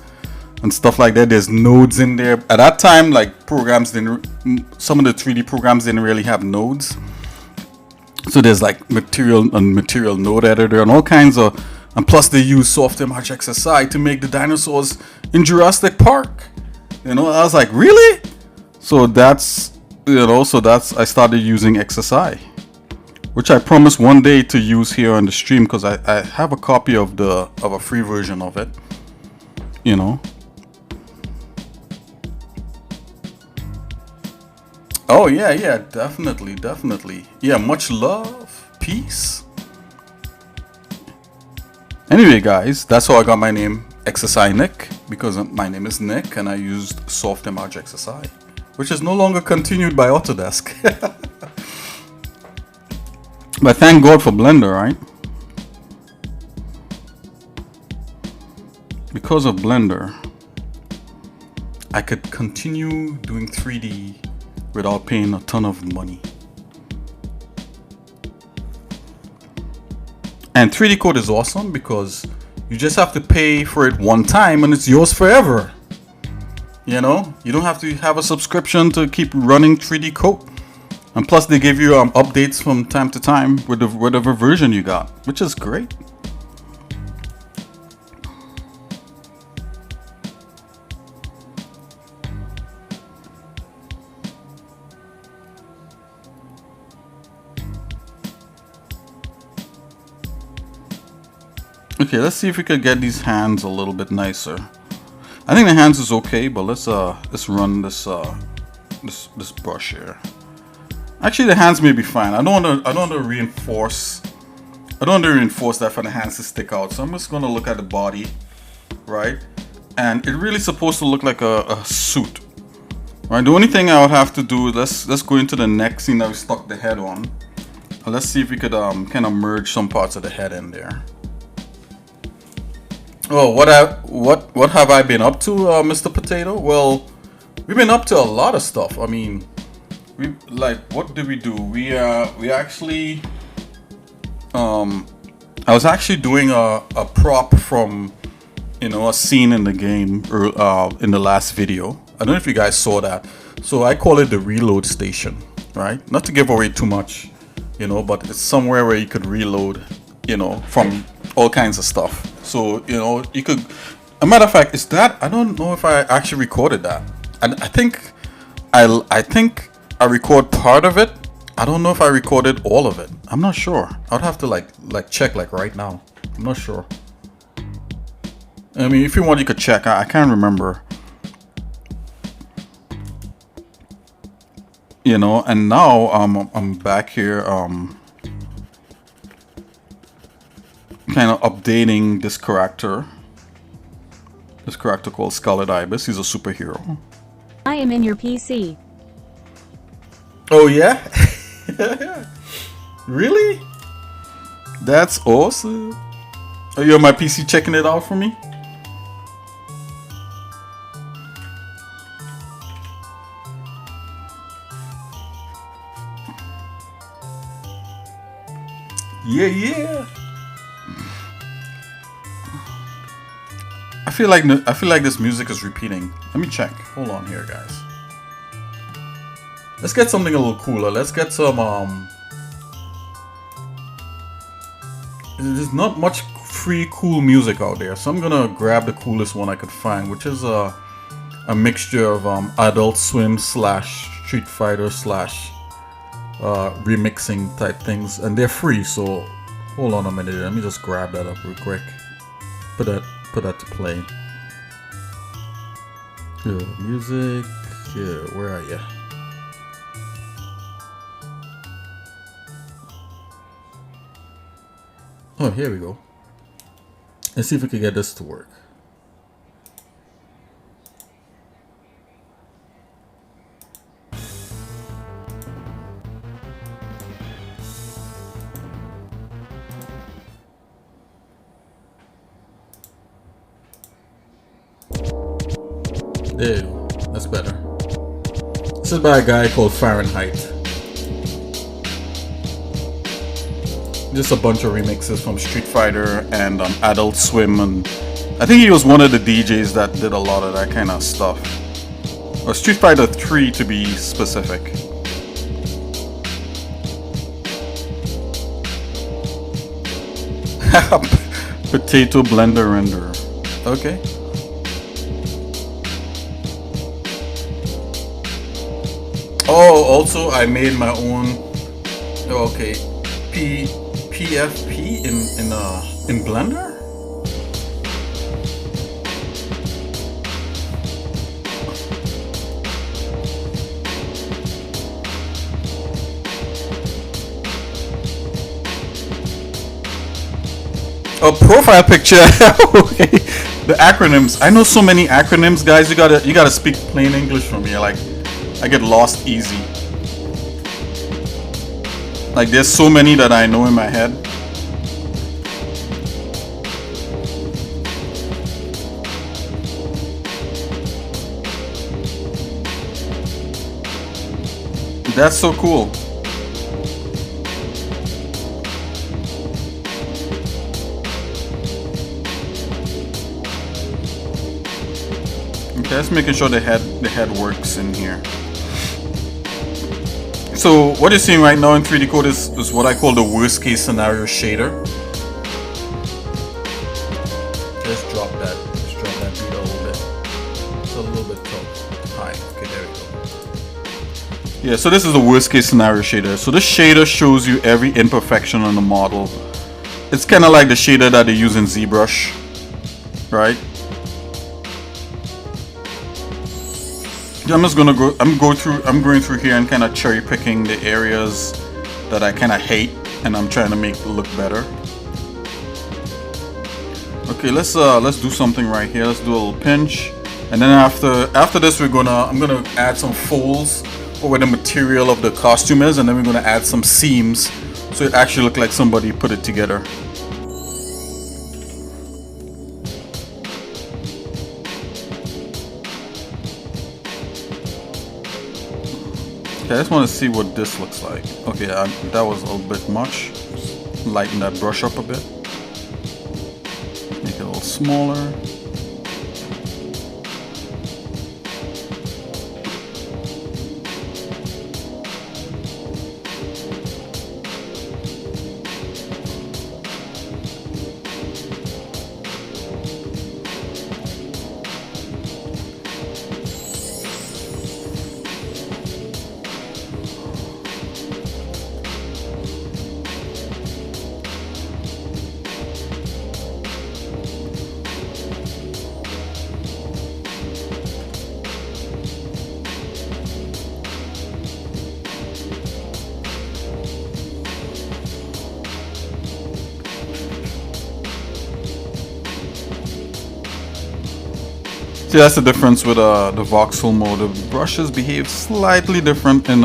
and stuff like that. There's nodes in there. At that time, like programs didn't, some of the 3D programs didn't really have nodes. So there's like material node editor and all kinds of, and plus they use Softimage XSI to make the dinosaurs in Jurassic Park. You know, I was like, really? So that's, you know, I started using XSI, which I promise one day to use here on the stream because I have a copy of a free version of it, you know. Oh yeah, definitely. Yeah, much love, peace. Anyway, guys, that's how I got my name, XSI Nick, because my name is Nick and I used Softimage XSI, which is no longer continued by Autodesk. But thank God for Blender, right? Because of Blender, I could continue doing 3D without paying a ton of money. And 3DCoat is awesome because you just have to pay for it one time and it's yours forever. You know, you don't have to have a subscription to keep running 3DCoat. And plus they give you updates from time to time with whatever version you got, which is great. Okay, let's see if we could get these hands a little bit nicer. I think the hands is okay, but let's run this brush here. Actually, the hands may be fine. I don't want to reinforce that for the hands to stick out. So I'm just gonna look at the body, right? And it really supposed to look like a suit, right? The only thing I would have to do is let's go into the neck scene that we stuck the head on. Let's see if we could kind of merge some parts of the head in there. Oh, what have I been up to, Mr. Potato? Well, we've been up to a lot of stuff. I mean, what did we do? We actually, I was actually doing a prop from, you know, a scene in the game in the last video. I don't know if you guys saw that. So I call it the reload station, right? Not to give away too much, you know, but it's somewhere where you could reload, you know, from all kinds of stuff. So, you know, you could, a matter of fact, is that, I don't know if I actually recorded that. And I think I record part of it. I don't know if I recorded all of it. I'm not sure. I'd have to like check like right now. I'm not sure. I mean, if you want, you could check. I can't remember. You know, and now I'm back here kind of updating this character. This character called Scarlet Ibis. He's a superhero. I am in your PC. Oh yeah? Really? That's awesome. Are you on my PC checking it out for me? Yeah. I feel like this music is repeating. Let me check. Hold on here, guys. Let's get something a little cooler. Let's get some there's not much free cool music out there, so I'm gonna grab the coolest one I could find, which is a mixture of Adult Swim / Street Fighter / remixing type things, and they're free. So hold on a minute, let me just grab that up real quick. Put that to play. Yeah, music. Yeah, where are you? Oh, here we go. Let's see if we can get this to work. There you go. That's better. This is by a guy called Fahrenheit. Just a bunch of remixes from Street Fighter and Adult Swim, and I think he was one of the DJs that did a lot of that kind of stuff. Or Street Fighter 3 to be specific. Potato blender renderer. Okay. Oh, also I made my own. Okay, PFP in Blender. A profile picture. Okay. The acronyms. I know so many acronyms, guys. You gotta speak plain English for me. Like, I get lost easy. Like, there's so many that I know in my head. That's so cool. Okay, let's making sure the head works in here. So what you're seeing right now in 3DCoat is what I call the worst case scenario shader. Let's drop that beat a little bit. It's a little bit too high. Okay, there we go. Yeah, so this is the worst case scenario shader. So this shader shows you every imperfection on the model. It's kind of like the shader that they use in ZBrush, right? I'm going through here and kind of cherry picking the areas that I kind of hate, and I'm trying to make it look better. Okay, let's do something right here. Let's do a little pinch, and then after this I'm gonna add some folds over the material of the costume is, and then we're gonna add some seams so it actually looks like somebody put it together. Okay, I just want to see what this looks like. Okay, that was a little bit much. Lighten that brush up a bit. Make it a little smaller. See, that's the difference with the voxel mode. The brushes behave slightly different in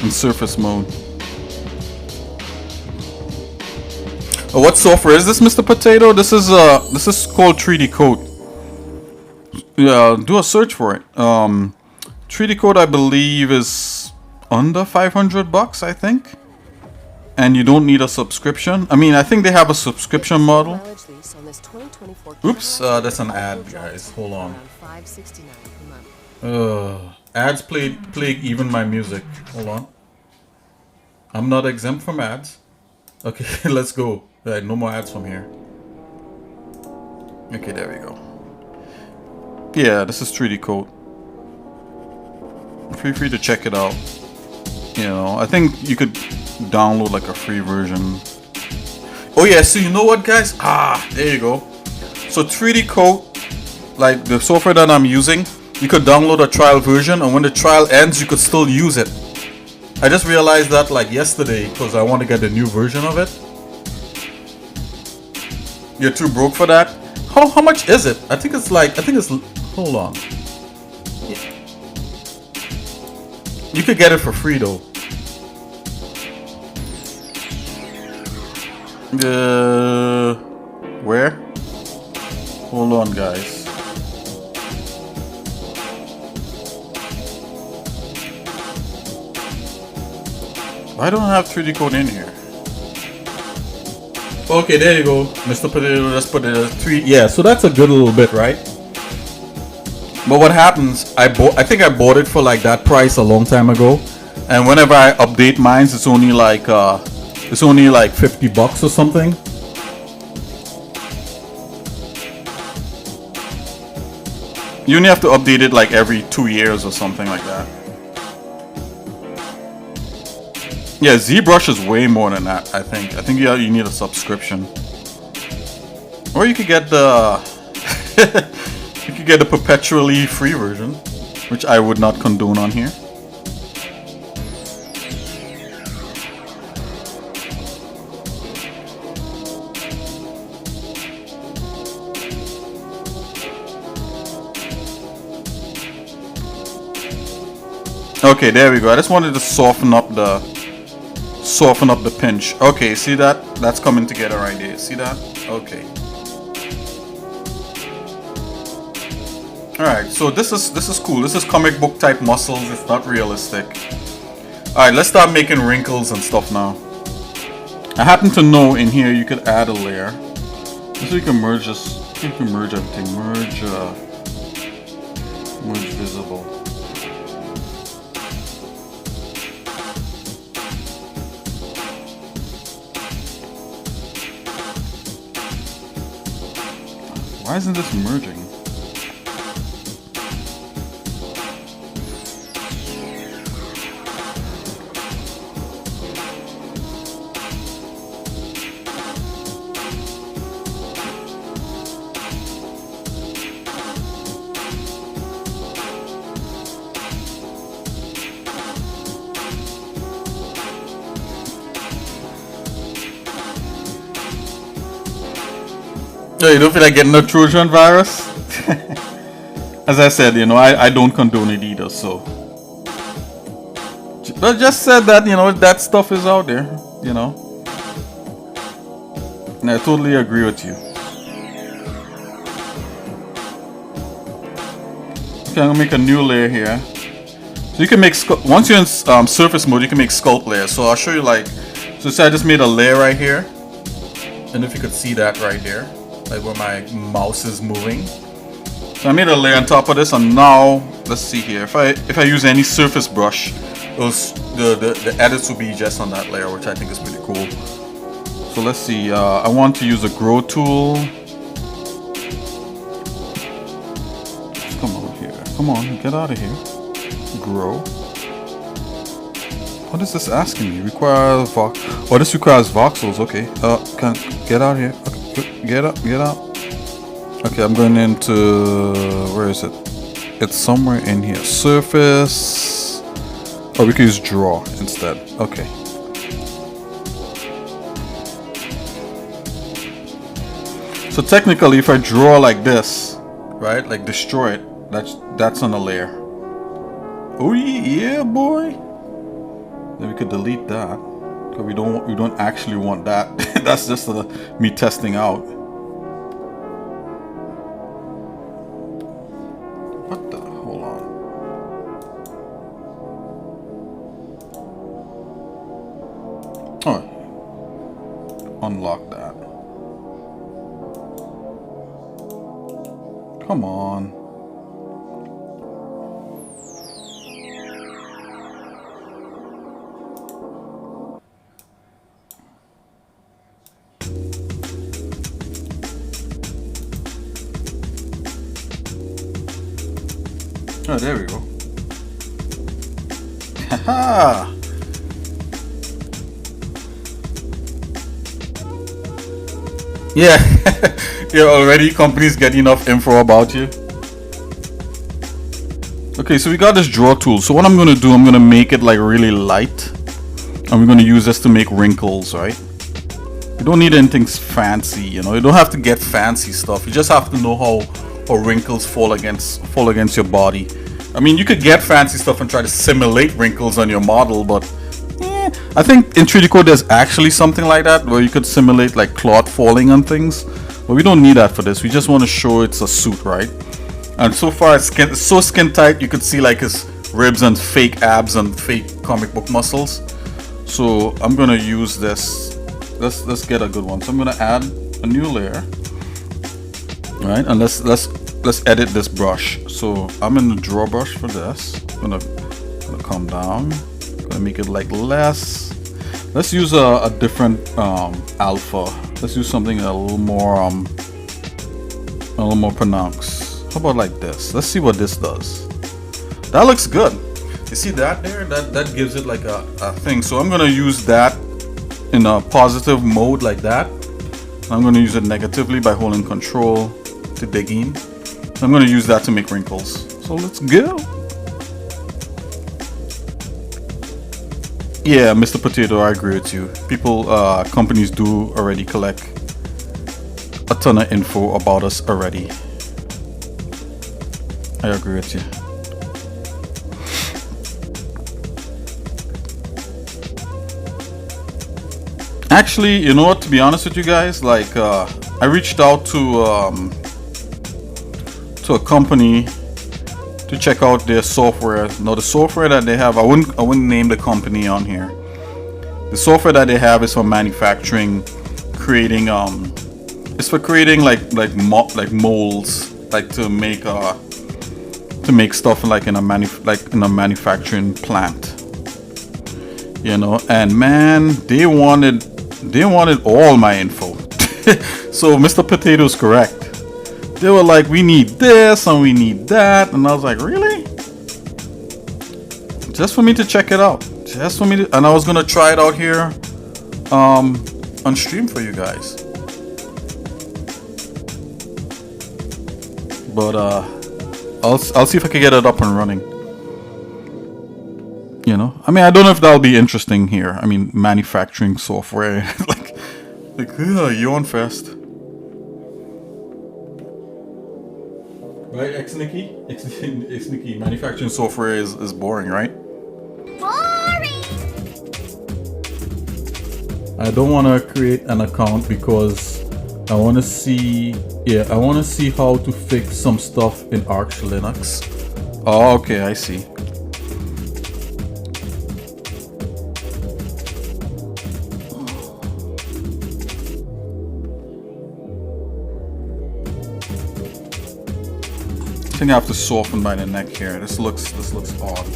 surface mode. Oh, what software is this, Mr. Potato? This is called 3DCoat. Yeah, do a search for it. 3DCoat, I believe, is under $500, I think. And you don't need a subscription. I mean, I think they have a subscription model. Oops, that's an ad, guys. Hold on. Ads plague even my music. Hold on. I'm not exempt from ads. Okay, let's go. Alright, no more ads from here. Okay, there we go. Yeah, this is 3DCoat. Feel free to check it out. You know, I think you could download like a free version. Oh yeah, so you know what, guys? There you go. So 3DCoat, like the software that I'm using, you could download a trial version, and when the trial ends, you could still use it. I just realized that like yesterday because I want to get the new version of it. You're too broke for that? How much is it? I think it's hold on. You could get it for free though. Where? Hold on, guys. I don't have 3DCoat in here. Okay, there you go, Mr. Potato. Let's put it at 3. Yeah, so that's a good little bit, right? But what happens? I think I bought it for like that price a long time ago, and whenever I update mine, it's only like $50 or something. You only have to update it like every 2 years or something like that. Yeah, ZBrush is way more than that, I think. I think you need a subscription. Or you could get the you could get a perpetually free version, which I would not condone on here. Okay, there we go. I just wanted to soften up the pinch. Okay, see that? That's coming together right there. See that? Okay. Alright, so this is cool. This is comic book type muscles. It's not realistic. Alright, let's start making wrinkles and stuff now. I happen to know in here you could add a layer. So you can merge this. You can merge everything. Merge visible. Why isn't this merging? You don't feel like getting a Trojan virus? As I said, you know, I don't condone it either, so. But just said that, you know, that stuff is out there, you know. And I totally agree with you. Okay, I'm gonna make a new layer here. So you can make, once you're in surface mode, you can make sculpt layers. So I'll show you like, so say I just made a layer right here. And if you could see that right there. Like where my mouse is moving. So I made a layer on top of this, and now let's see here. If I use any surface brush, the edits will be just on that layer, which I think is pretty cool. So let's see. I want to use a grow tool. Just come over here. Come on, get out of here. Grow. What is this asking me? Require oh, this requires voxels. Okay. Can get out of here. Okay. Get up. Okay, I'm going into, where is it? It's somewhere in here. Surface. Or we can use draw instead. Okay. So technically, if I draw like this, right, like destroy it, that's on a layer. Oh yeah, boy. Then we could delete that. We don't actually want that. That's just me testing out. What the? Hold on. Oh, unlock that. Come on. Oh, there we go. Haha. Yeah. Yeah, already companies get enough info about you. Okay, so we got this draw tool. So what I'm gonna do, I'm gonna make it like really light, and we're gonna use this to make wrinkles, right? You don't need anything fancy, you know. You don't have to get fancy stuff. You just have to know how wrinkles fall against your body. I mean, you could get fancy stuff and try to simulate wrinkles on your model, but I think in 3DCoat there's actually something like that where you could simulate like cloth falling on things, but we don't need that for this. We just want to show it's a suit, right? And so far it's so skin tight you could see like his ribs and fake abs and fake comic book muscles. So I'm gonna use this. Let's get a good one. So I'm gonna add a new layer, right? And let's edit this brush. So I'm in the draw brush for this. I'm gonna come down. Gonna make it like less. Let's use a different alpha. Let's use something a little more pronounced. How about like this? Let's see what this does. That looks good. You see that there? That gives it like a thing. So I'm gonna use that in a positive mode like that. I'm gonna use it negatively by holding control to dig in. I'm gonna use that to make wrinkles. So let's go. Yeah, Mr. Potato, I agree with you. Companies do already collect a ton of info about us already. I agree with you. Actually, you know what, to be honest with you guys, like I reached out to a company to check out their software. Now the software that they have, I wouldn't name the company on here. The software that they have is for manufacturing, creating it's for creating like molds, like to make stuff like in a manufacturing plant. You know, and man, they wanted all my info. So Mr. Potato's correct. They were like, we need this and we need that, and I was like, really? Just for me to check it out, just for me to, and I was gonna try it out here on stream for you guys. But I'll see if I can get it up and running. You know, I mean, I don't know if that'll be interesting here. I mean, manufacturing software, like yawn fest. Right, X-Nikki, manufacturing software is boring, right? Boring! I don't want to create an account because I want to see how to fix some stuff in Arch Linux. Oh, okay, I see. I think I have to soften by the neck here. This looks odd.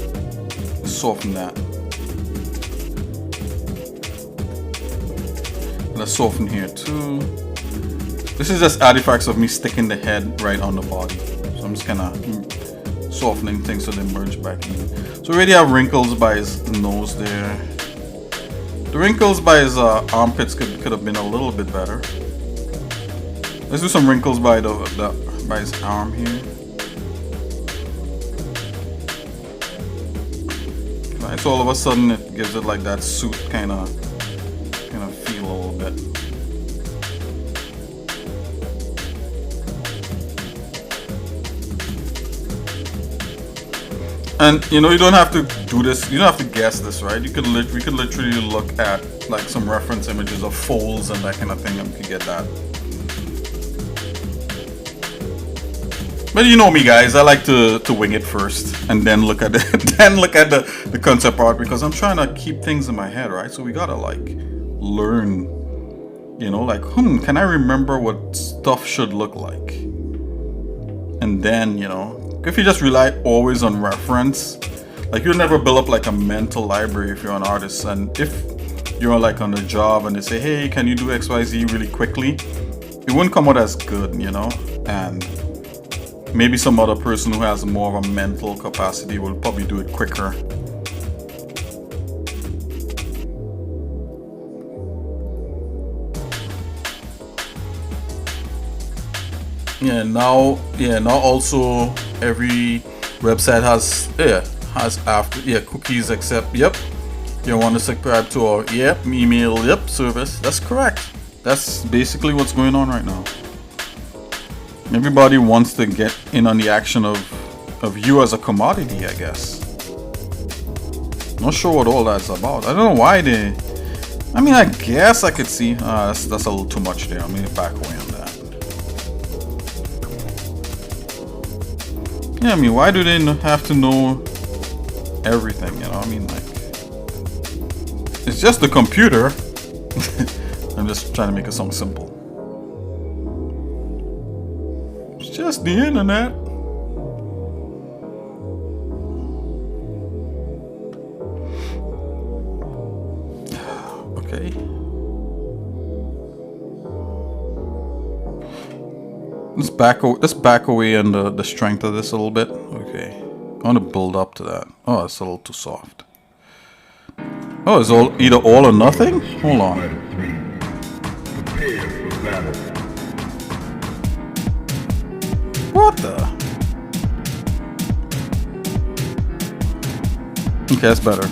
Let's soften that. Let's soften here too. This is just artifacts of me sticking the head right on the body. So I'm just kinda softening things so they merge back in. So we already have wrinkles by his nose there. The wrinkles by his armpits could have been a little bit better. Let's do some wrinkles by by his arm here. Right, so all of a sudden it gives it like that suit kind of feel a little bit. And you know, you don't have to do this. You don't have to guess this, right? We could literally look at like some reference images of folds and that kind of thing, and we could get that. But you know me, guys. I like to wing it first, and then look at the concept art, because I'm trying to keep things in my head, right? So we gotta like learn, you know, like can I remember what stuff should look like? And then, you know, if you just rely always on reference, like you'll never build up like a mental library if you're an artist. And if you're like on a job and they say, hey, can you do XYZ really quickly? It wouldn't come out as good, you know. And Maybe some other person who has more of a mental capacity will probably do it quicker. Now also every website has after cookies except you want to subscribe to our email service. That's correct. That's basically what's going on right now. Everybody wants to get in on the action of you as a commodity, I guess. Not sure what all that's about. I don't know why they. I mean, I guess I could see. That's a little too much there. I'm gonna back away on that. Yeah, I mean, why do they have to know everything? You know, I mean, like, it's just the computer. I'm just trying to make it sound simple. It's just the internet. Okay. Let's back away on the strength of this a little bit. Okay. I want to build up to that. Oh, it's a little too soft. Oh, it's either all or nothing? Hold on. What the? Okay, that's better.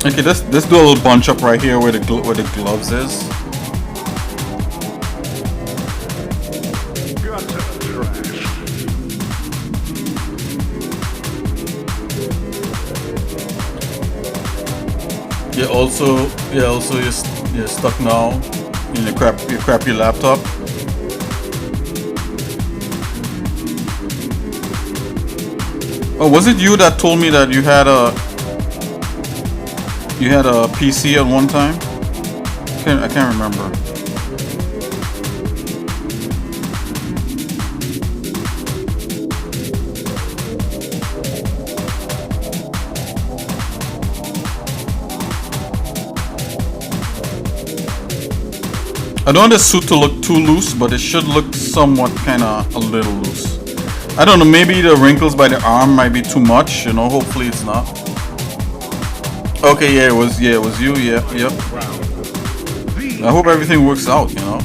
Okay, let's do a little bunch up right here where the gloves is. Also you're stuck now in your crappy laptop. Oh, was it you that told me that you had a PC at one time? I can't remember. I don't want the suit to look too loose, but it should look somewhat kind of a little loose. I don't know, maybe the wrinkles by the arm might be too much, you know, hopefully it's not. Okay, yeah, it was you, yep. I hope everything works out, you know.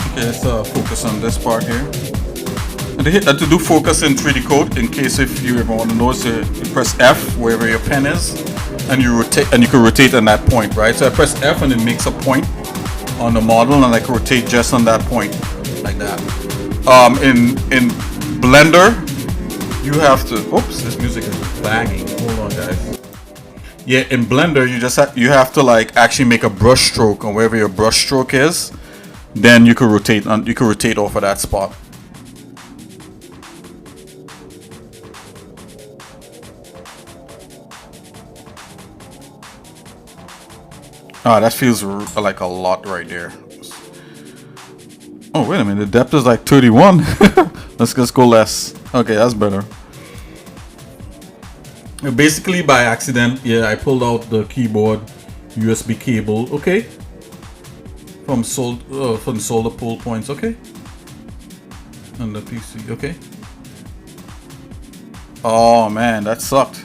Okay, let's focus on this part here. And to do focus in 3DCoat, in case if you ever want to know, so you press F wherever your pen is, and you rotate, and you can rotate on that point, right? So I press F and it makes a point on the model, and I can rotate just on that point, like that. In Blender, you have to. Oops, this music is banging. Hold on, guys. Yeah, in Blender, you have to like actually make a brush stroke on wherever your brush stroke is. Then you can rotate off of that spot. Ah, that feels like a lot right there. Oh, wait a minute. The depth is like 31. Let's just go less. Okay, that's better. Basically, by accident, yeah, I pulled out the keyboard USB cable. Okay. from solder pull points. Okay. On the PC. Okay. Oh man, that sucked.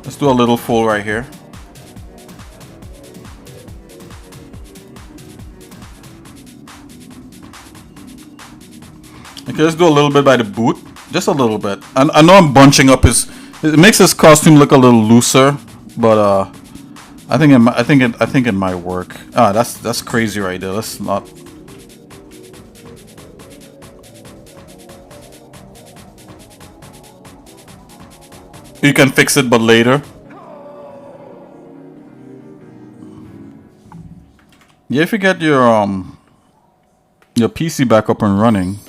Let's do a little full right here. Okay, let's do a little bit by the boot. Just a little bit. I know I'm bunching up his. It makes his costume look a little looser, but I think it might work. Ah, that's crazy right there. Let's not. You can fix it, but later. Yeah, if you get your PC back up and running.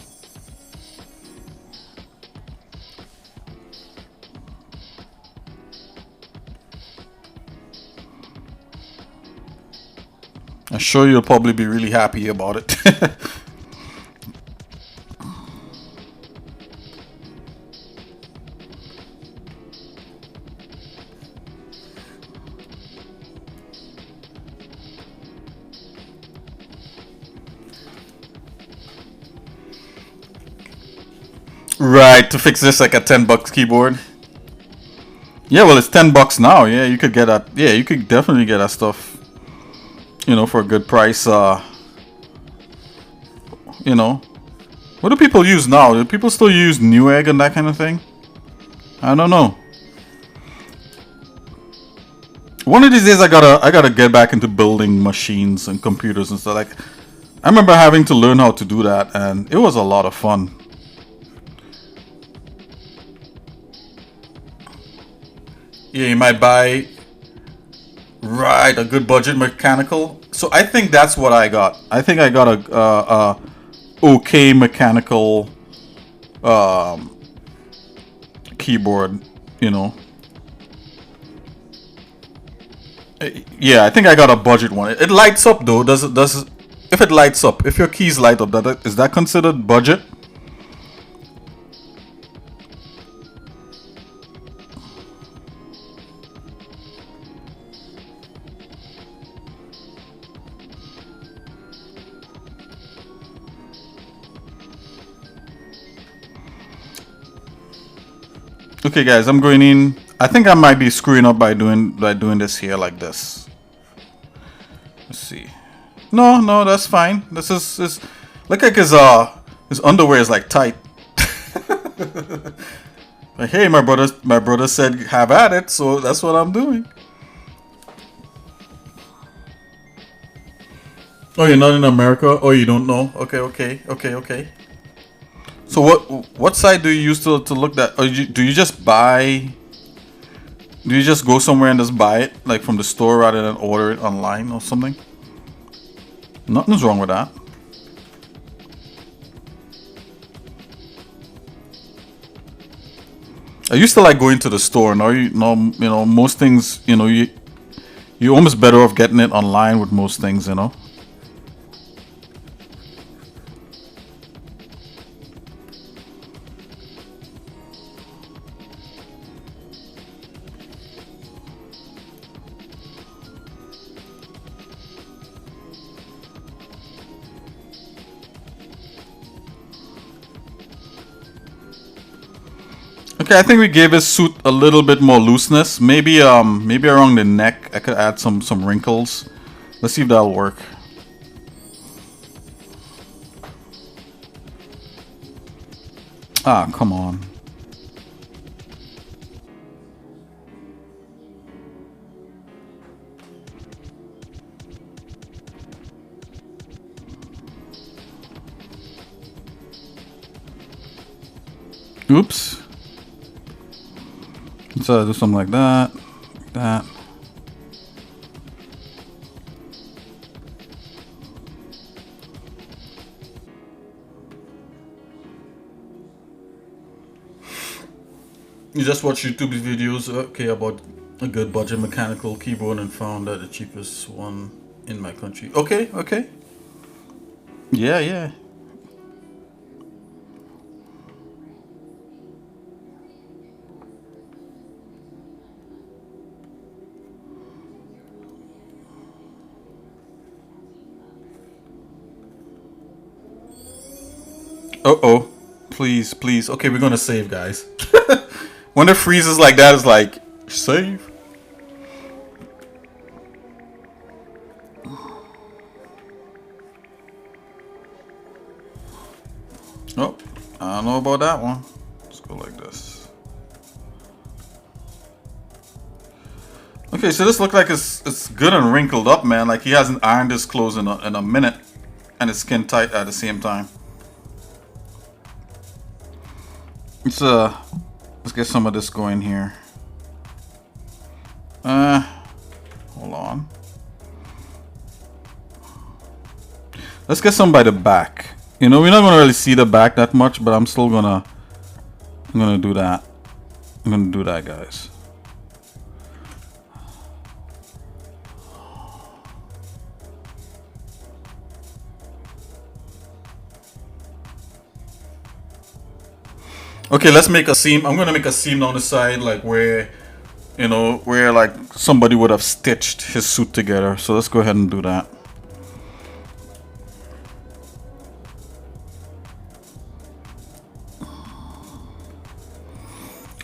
I'm sure you'll probably be really happy about it. Right, to fix this like a $10 keyboard. Yeah, well it's $10 now. Yeah, you could get that. Yeah, you could definitely get that stuff. You know, for a good price. You know, what do people use now? Do people still use Newegg and that kind of thing? I don't know. One of these days I gotta get back into building machines and computers and stuff. Like, I remember having to learn how to do that, and it was a lot of fun. Yeah, you might buy, right, a good budget mechanical. So I think that's what I got. I think I got a okay mechanical keyboard, you know. Yeah, I think I got a budget one. It lights up though. Does it? If it lights up, if your keys light up, is that considered budget? Okay, guys, I'm going in. I think I might be screwing up by doing this here like this. Let's see. No, that's fine. This is look like his underwear is like tight. But hey, my brother said have at it, so that's what I'm doing. Oh, you're not in America? Oh, you don't know? Okay. So what site do you use to look that? Or do you just buy? Do you just go somewhere and just buy it, like from the store, rather than order it online or something? Nothing's wrong with that. I used to like going to the store. Now you know most things. You know you're almost better off getting it online with most things. You know. Okay, I think we gave his suit a little bit more looseness. Maybe around the neck I could add some wrinkles. Let's see if that'll work. Ah, come on. Oops. So do something like that, like that. You just watch YouTube videos, okay, about a good budget mechanical keyboard and found that the cheapest one in my country. Okay. Yeah. Uh-oh. Please, please. Okay, we're gonna save, guys. When it freezes like that, it's like, save. Oh, I don't know about that one. Let's go like this. Okay, so this looks like it's good and wrinkled up, man. Like he hasn't ironed his clothes in a minute, and it's skin tight at the same time. Let's get some of this going here. Hold on. Let's get some by the back. You know, we're not gonna really see the back that much, but I'm gonna do that. I'm gonna do that, guys. Okay, let's make a seam. I'm gonna make a seam down the side, like where, you know, where like somebody would have stitched his suit together. So let's go ahead and do that.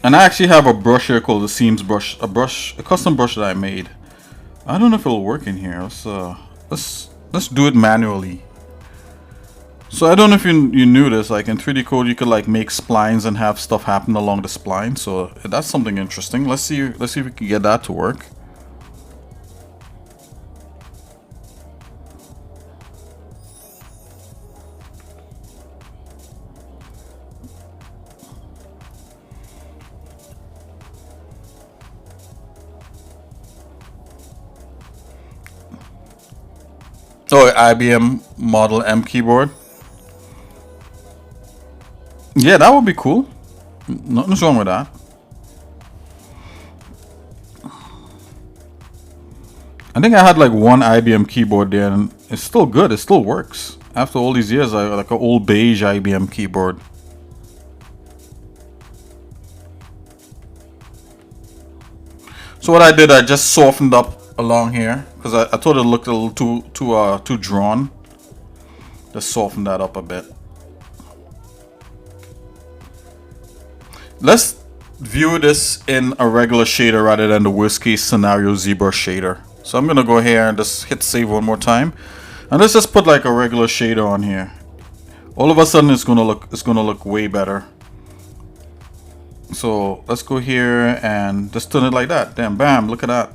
And I actually have a brush here called the seams brush, a custom brush that I made. I don't know if it'll work in here. Let's do it manually. So I don't know if you knew this, like in 3DCoat you could like make splines and have stuff happen along the spline. So that's something interesting. Let's see if we can get that to work. Oh, IBM Model M keyboard. Yeah, that would be cool. Nothing's wrong with that. I think I had like one IBM keyboard there, and it's still good. It still works. After all these years, I like an old beige IBM keyboard. So what I did, I just softened up along here because I thought it looked a little too drawn. Just soften that up a bit. Let's view this in a regular shader rather than the worst case scenario ZBrush shader. So I'm gonna go here and just hit save one more time, and let's just put like a regular shader on here. All of a sudden it's gonna look way better. So let's go here and just turn it like that. Damn, bam, look at that.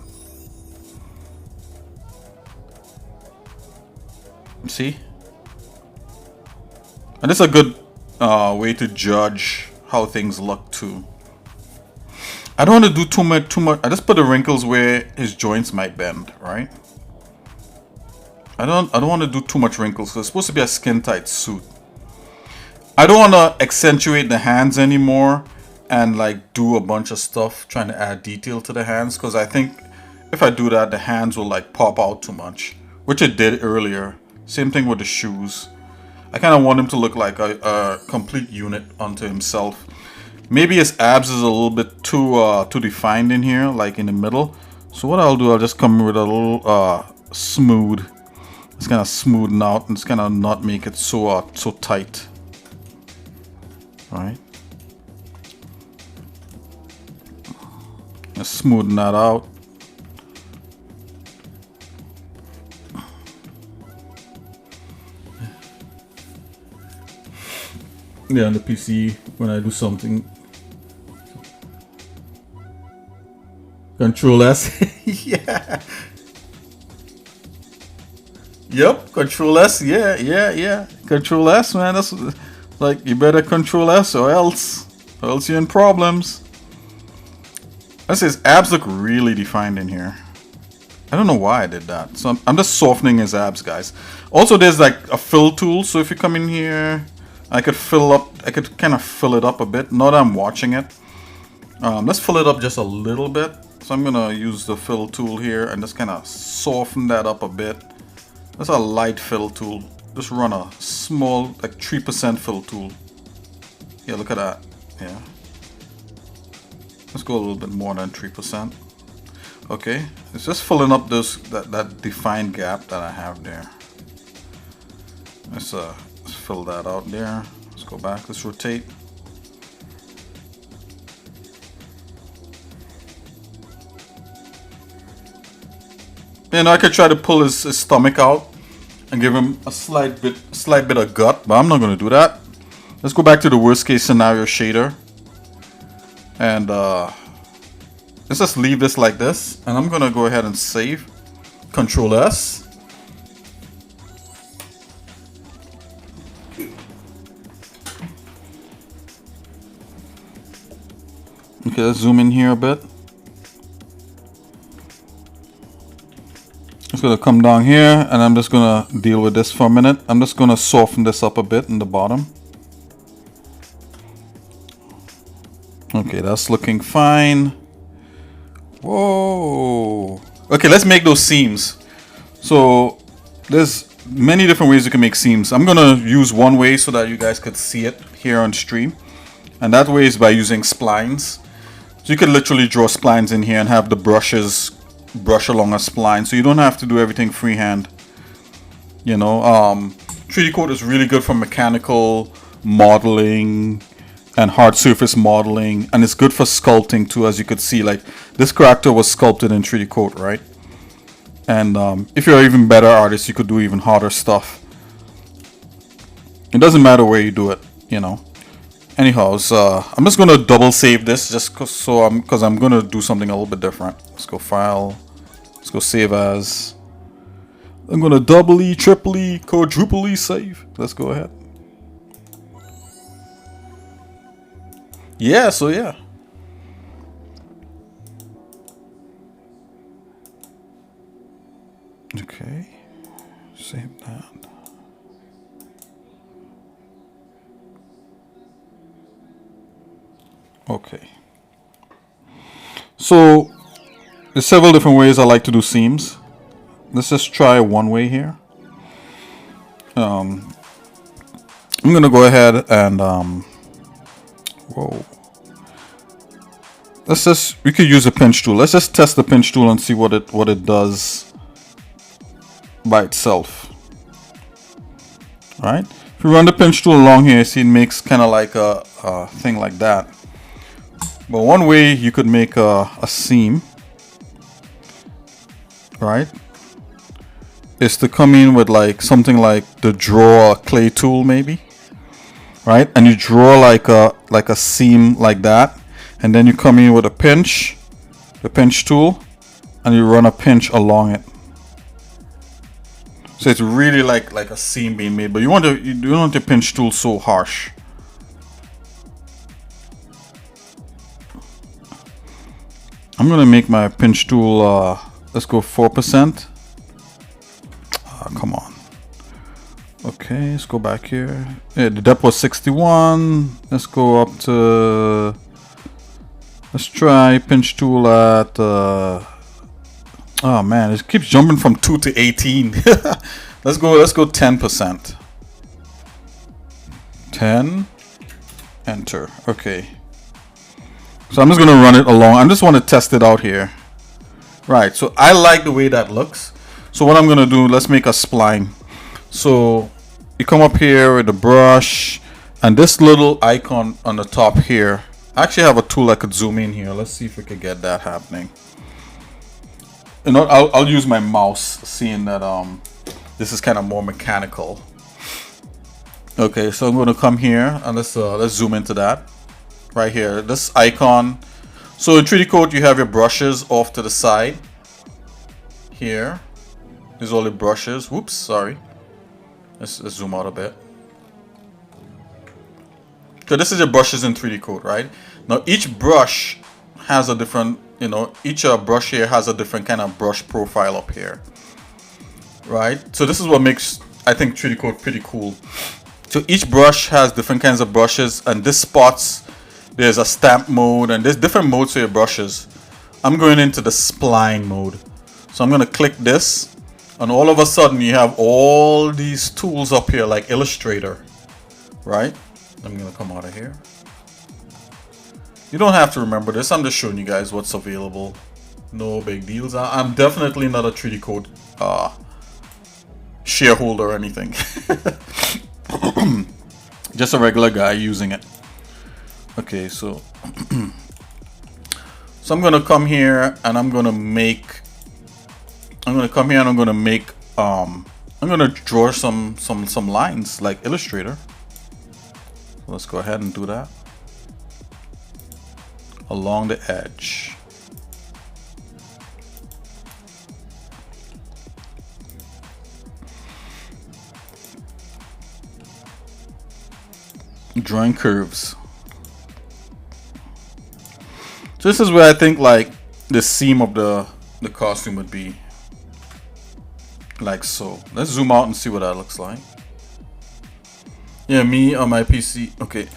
See? And this is a good way to judge how things look too. I don't want to do too much. I just put the wrinkles where his joints might bend, right? I don't want to do too much wrinkles because it's supposed to be a skin tight suit. I don't want to accentuate the hands anymore and like do a bunch of stuff trying to add detail to the hands, because I think if I do that, the hands will like pop out too much, which it did earlier. Same thing with the shoes. I kind of want him to look like a complete unit unto himself. Maybe his abs is a little bit too defined in here, like in the middle. So what I'll do, I'll just come with a little smooth. It's kind of smoothen out and it's kind of not make it so tight. All right. Just smoothen that out. Yeah, on the PC when I do something. Control S. Yeah. Yep, Control S. Yeah. Control S, man. That's like, you better Control S or else you're in problems. Let's say his abs look really defined in here. I don't know why I did that. So I'm just softening his abs, guys. Also, there's like a fill tool. So if you come in here, I could kind of fill it up a bit. Now that I'm watching it, let's fill it up just a little bit. So I'm gonna use the fill tool here and just kind of soften that up a bit. That's a light fill tool. Just run a small, like 3% fill tool. Yeah, look at that. Yeah. Let's go a little bit more than 3%. Okay, it's just filling up that defined gap that I have there. Let's fill that out there. Let's go back. Let's rotate. You know, I could try to pull his stomach out and give him a slight bit of gut, but I'm not going to do that. Let's go back to the worst case scenario shader. And let's just leave this like this. And I'm going to go ahead and save. Control S. Okay, let's zoom in here a bit. It's gonna come down here, and I'm just gonna deal with this for a minute. I'm just gonna soften this up a bit in the bottom. Okay, that's looking fine. Whoa. Okay, let's make those seams. So there's many different ways you can make seams. I'm gonna use one way so that you guys could see it here on stream. And that way is by using splines. So you could literally draw splines in here and have the brushes brush along a spline, so you don't have to do everything freehand. You know, 3DCoat is really good for mechanical modeling and hard surface modeling, and it's good for sculpting too. As you could see, like this character was sculpted in 3DCoat, right? And if you're an even better artist, you could do even harder stuff. It doesn't matter where you do it, you know. Anyhow, I'm just gonna double save this just because I'm gonna do something a little bit different. Let's go file. Let's go save as. I'm gonna doubly, triply, quadruply save. Let's go ahead. Yeah, so yeah. Okay, save that. Okay. So there's several different ways I like to do seams. Let's just try one way here. I'm gonna go ahead and whoa. We could use a pinch tool. Let's just test the pinch tool and see what it does by itself. All right. If you run the pinch tool along here, see it makes kind of like a thing like that. But one way you could make a seam, right, is to come in with like something like the draw clay tool maybe, right? And you draw like a seam like that, and then you come in with the pinch tool, and you run a pinch along it. So it's really like a seam being made, but you don't want the pinch tool so harsh. I'm gonna make my pinch tool, let's go 4%. Come on. Okay, let's go back here. Yeah, the depth was 61. Let's go up to, let's try pinch tool at, oh man, it keeps jumping from 2 to 18. let's go 10%. 10, enter, okay. So I'm just gonna run it along. I just want to test it out here. Right, so I like the way that looks. So what I'm gonna do, let's make a spline. So you come up here with the brush and this little icon on the top here. I actually have a tool I could zoom in here. Let's see if we could get that happening. You know, I'll use my mouse, seeing that this is kind of more mechanical. Okay, so I'm gonna come here and let's zoom into that. Right here, this icon. So in 3DCoat you have your brushes off to the side here. These are all the brushes. Whoops, sorry. Let's zoom out a bit. So this is your brushes in 3DCoat, right? Now each brush has a different, you know, each brush here has a different kind of brush profile up here, right? So this is what makes, I think, 3DCoat pretty cool. So each brush has different kinds of brushes, and this spots. There's a stamp mode, and there's different modes for your brushes. I'm going into the spline mode. So I'm going to click this, and all of a sudden you have all these tools up here like Illustrator, right? I'm going to come out of here. You don't have to remember this. I'm just showing you guys what's available. No big deals. I'm definitely not a 3DCoat shareholder or anything. Just a regular guy using it. Okay, so so I'm gonna come here and I'm gonna draw some lines like Illustrator. So let's go ahead and do that along the edge. Drawing curves. So this is where I think like the seam of the costume would be. Like so. Let's zoom out and see what that looks like. Yeah, me on my PC. Okay.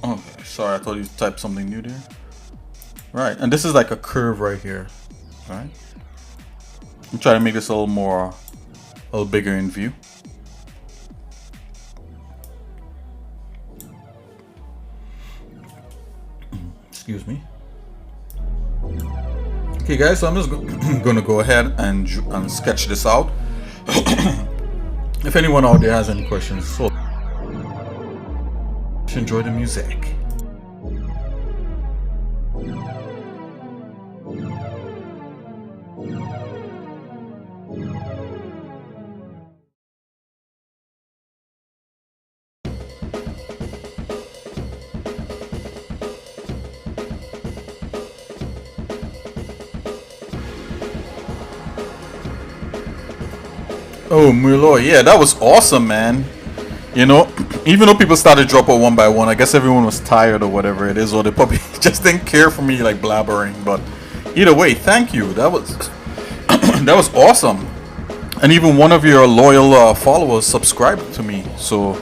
Okay, sorry, I thought you typed something new there. Right, and this is like a curve right here. Right. I'm trying to make this a little bigger in view. Excuse me. Okay, guys, so I'm just gonna go ahead and sketch this out. If anyone out there has any questions, so enjoy the music. Oh, Mulo, yeah, that was awesome, man. You know, even though people started dropping one by one, I guess everyone was tired or whatever it is, or they probably just didn't care for me like blabbering. But either way, thank you. That was that was awesome. And even one of your loyal followers subscribed to me. So,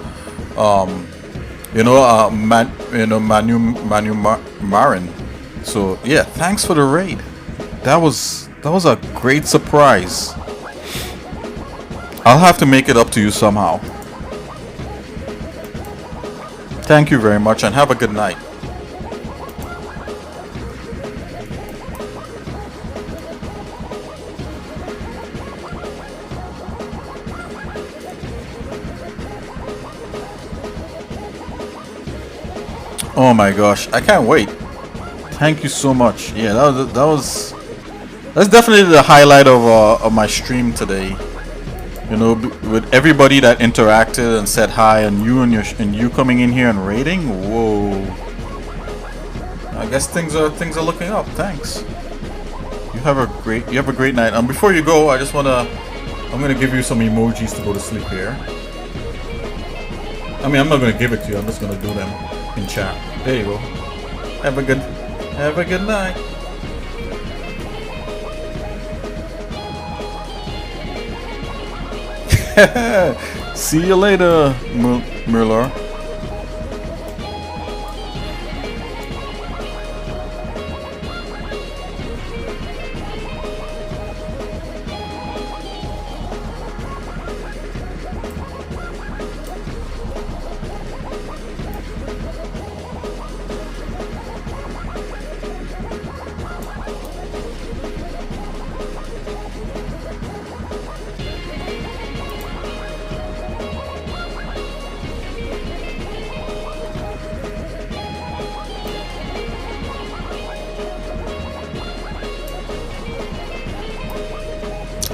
Manu Marin. So yeah, thanks for the raid. That was a great surprise. I'll have to make it up to you somehow. Thank you very much and have a good night. Oh my gosh, I can't wait. Thank you so much. Yeah, that's definitely the highlight of my stream today. You know, with everybody that interacted and said hi, and you coming in here and raiding. Whoa! I guess things are looking up. Thanks. You have a great night. And before you go, I'm gonna give you some emojis to go to sleep here. I mean, I'm not gonna give it to you. I'm just gonna do them in chat. There you go. Have a good night. See you later, Murlar.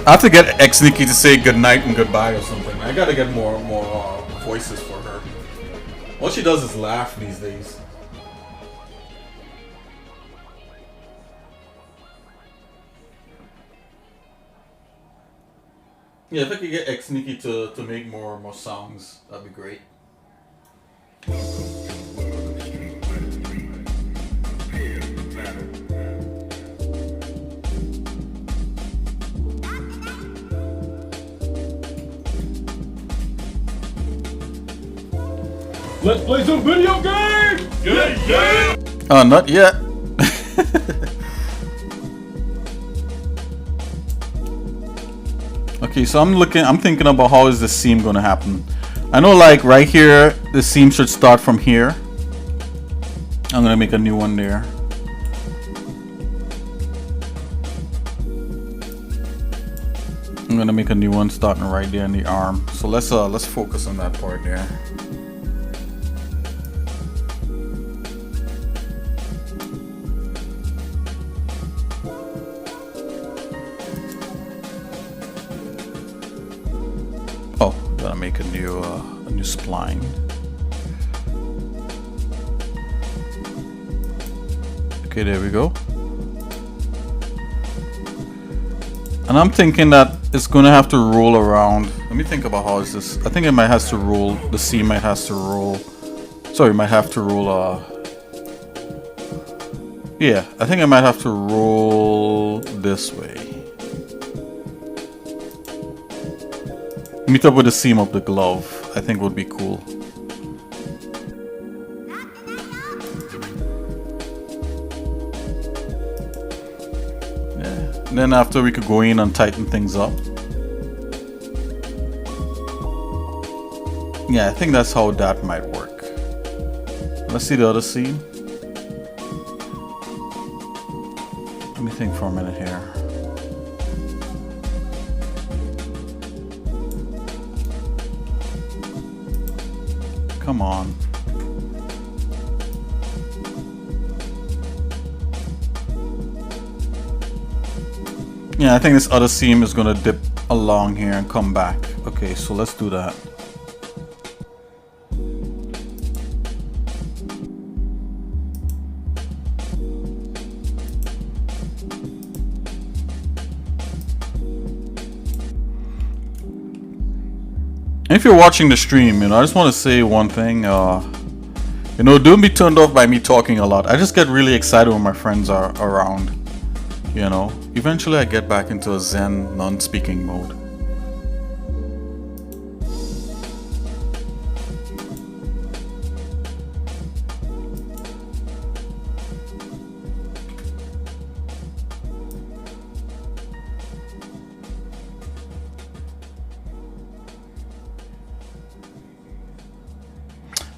I have to get X Nikki to say good night and goodbye or something. I gotta get more voices for her. All she does is laugh these days. Yeah, if I could get X Nikki to make more songs, that'd be great. Let's play some video games! Yeah! Not yet. Okay, so I'm thinking about how is the seam gonna happen. I know like right here, the seam should start from here. I'm gonna make a new one there. I'm gonna make a new one starting right there in the arm. So let's focus on that part there. gonna make a new spline. Okay, there we go. And I'm thinking that it's gonna have to roll around. Let me think about how is this. I think it might have to roll. The seam might have to roll. Sorry, might have to roll. Yeah, I think I might have to roll this way. Meet up with the seam of the glove. I think would be cool. Yeah. And then after we could go in and tighten things up. Yeah, I think that's how that might work. Let's see the other seam. Let me think for a minute here. Come on. Yeah, I think this other seam is gonna dip along here and come back. Okay, so let's do that. If you're watching the stream, I just want to say one thing. Don't be turned off by me talking a lot. I just get really excited when my friends are around. Eventually I get back into a zen, non-speaking mode.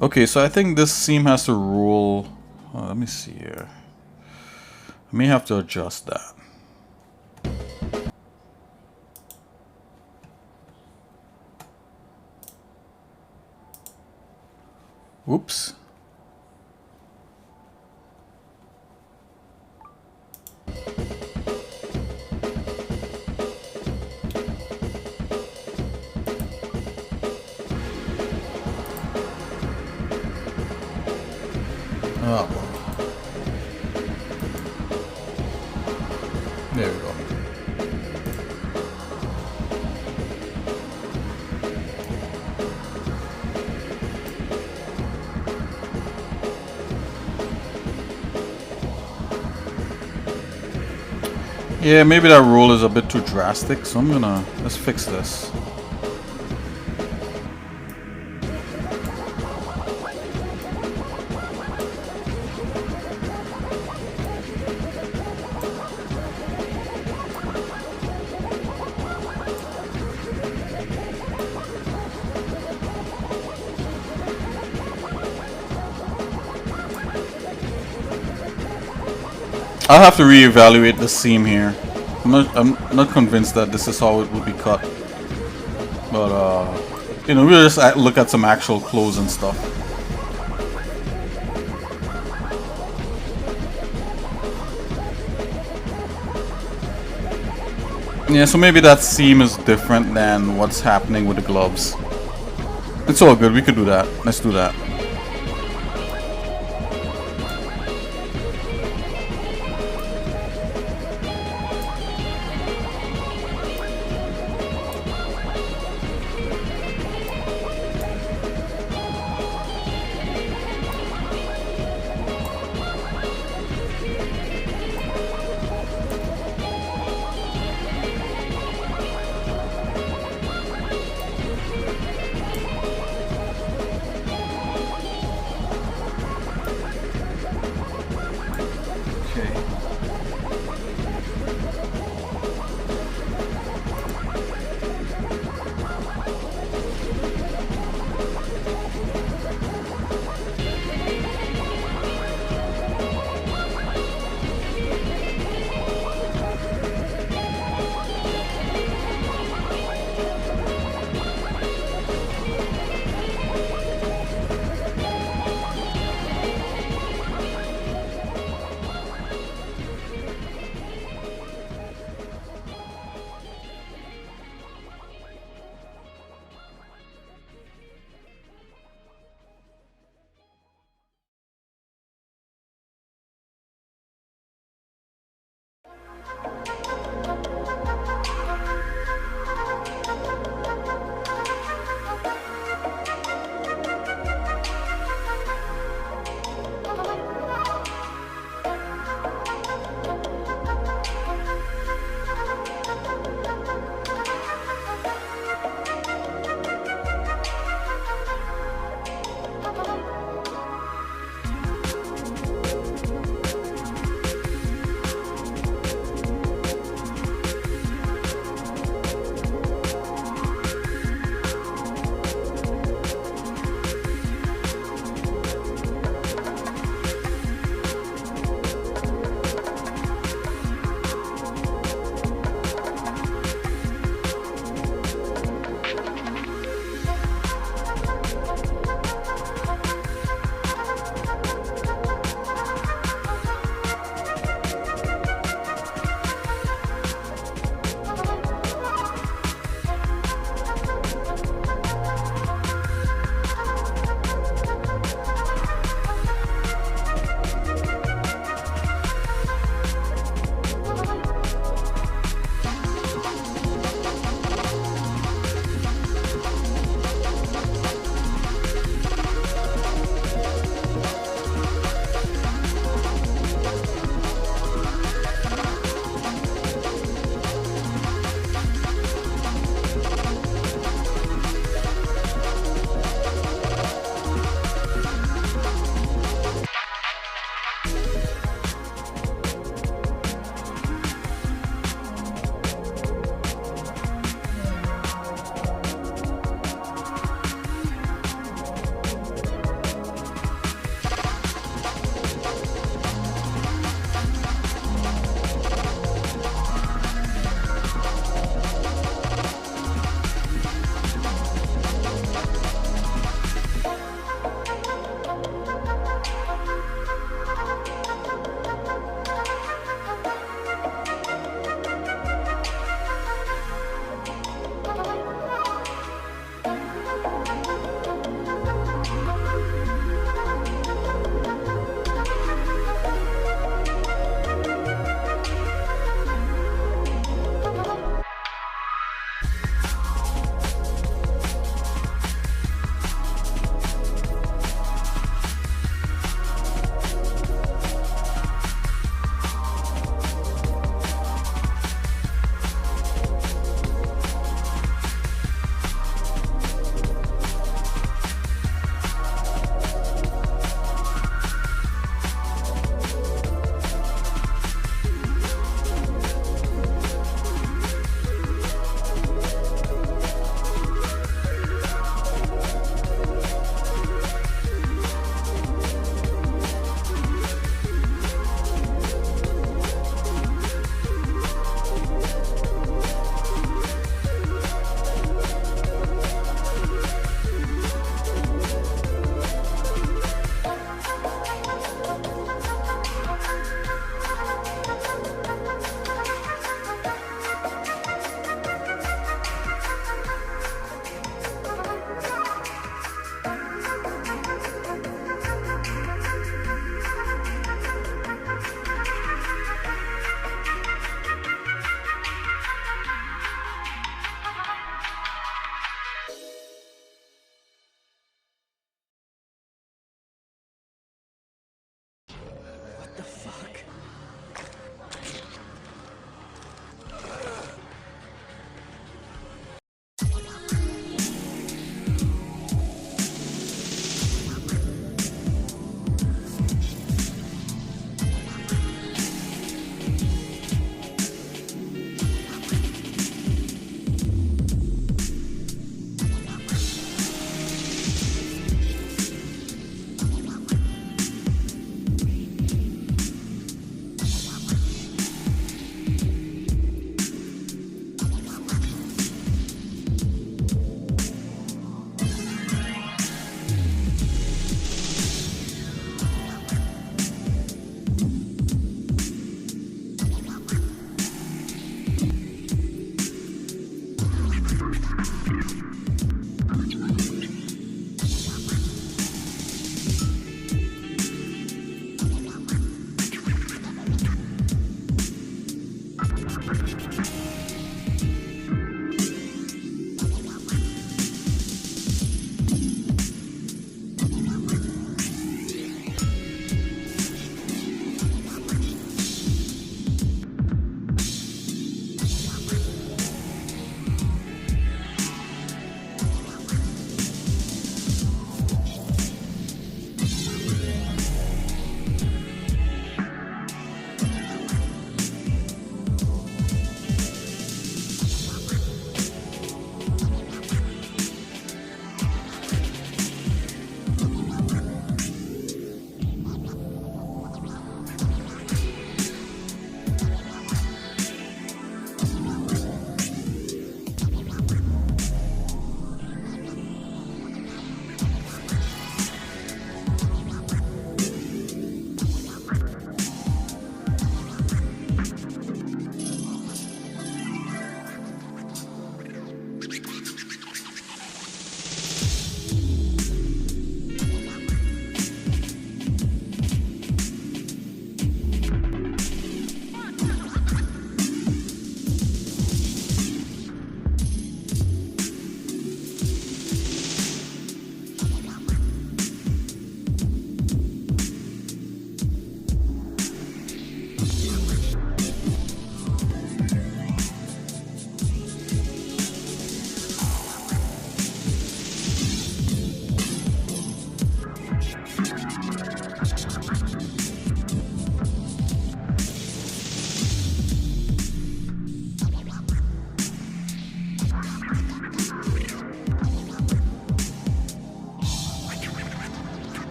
Okay, so I think this seam has to roll. Let me see here. I may have to adjust that. Whoops. Oh, there we go. Yeah, maybe that roll is a bit too drastic, so let's fix this. I'll have to reevaluate the seam here. I'm not convinced that this is how it would be cut. But we'll just look at some actual clothes and stuff. Yeah, so maybe that seam is different than what's happening with the gloves. It's all good, we could do that. Let's do that.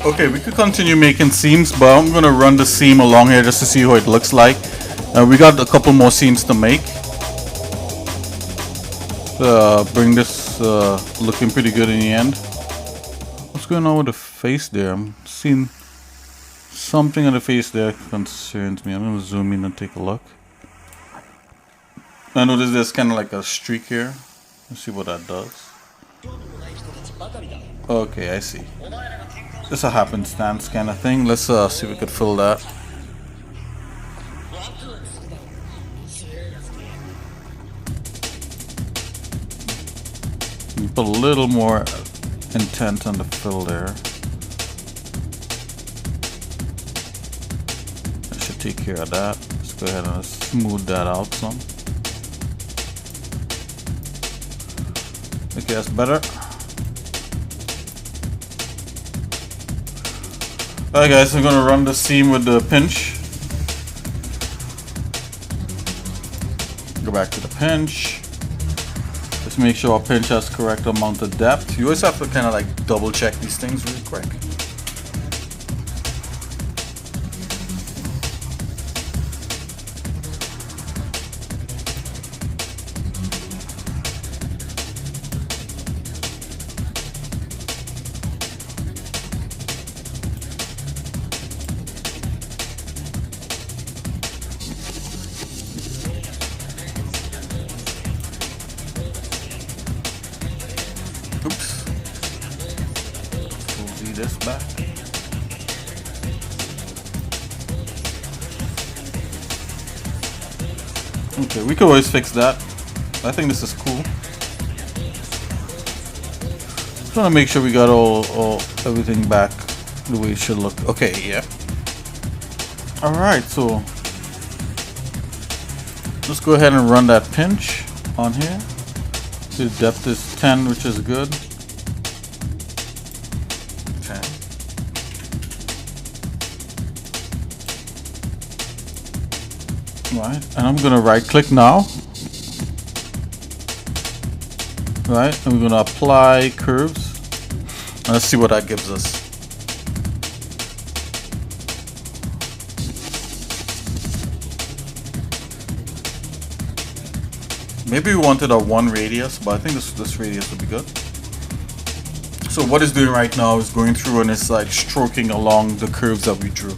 Okay, we could continue making seams, but I'm gonna run the seam along here just to see what it looks like. We got a couple more seams to make. Bring this looking pretty good in the end. What's going on with the face there? I'm seeing something on the face there concerns me. I'm gonna zoom in and take a look. I notice there's kind of like a streak here. Let's see what that does. Okay, I see. Just a happenstance kind of thing. Let's see if we could fill that. Put a little more intent on the fill there. I should take care of that. Let's go ahead and smooth that out some. Okay, that's better. Alright guys, I'm gonna run the seam with the pinch. Go back to the pinch. Just make sure our pinch has correct amount of depth. You always have to kind of like double check these things really quick. Oops. We'll do this back. Okay, we can always fix that. I think this is cool. Just want to make sure we got everything back the way it should look. Okay, yeah. Alright, so let's go ahead and run that pinch on here. The depth is 10, which is good. 10. Right, and I'm gonna right click now. Right, and we're gonna apply curves. And let's see what that gives us. Maybe we wanted a 1 radius, but I think this radius would be good. So what it's doing right now is going through and it's like stroking along the curves that we drew.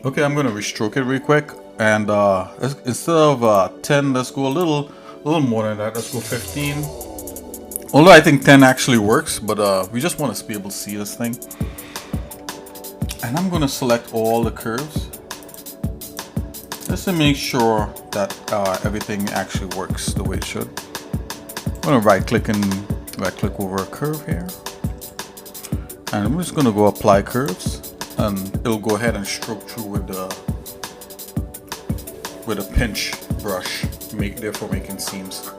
Okay, I'm gonna restroke it real quick, and instead of 10, let's go a little A little more than that. Let's go 15. Although I think 10 actually works, but we just want to be able to see this thing. And I'm going to select all the curves just to make sure that everything actually works the way it should. I'm going to right click over a curve here. And I'm just going to go apply curves, and it'll go ahead and stroke through with a pinch brush, therefore making seams.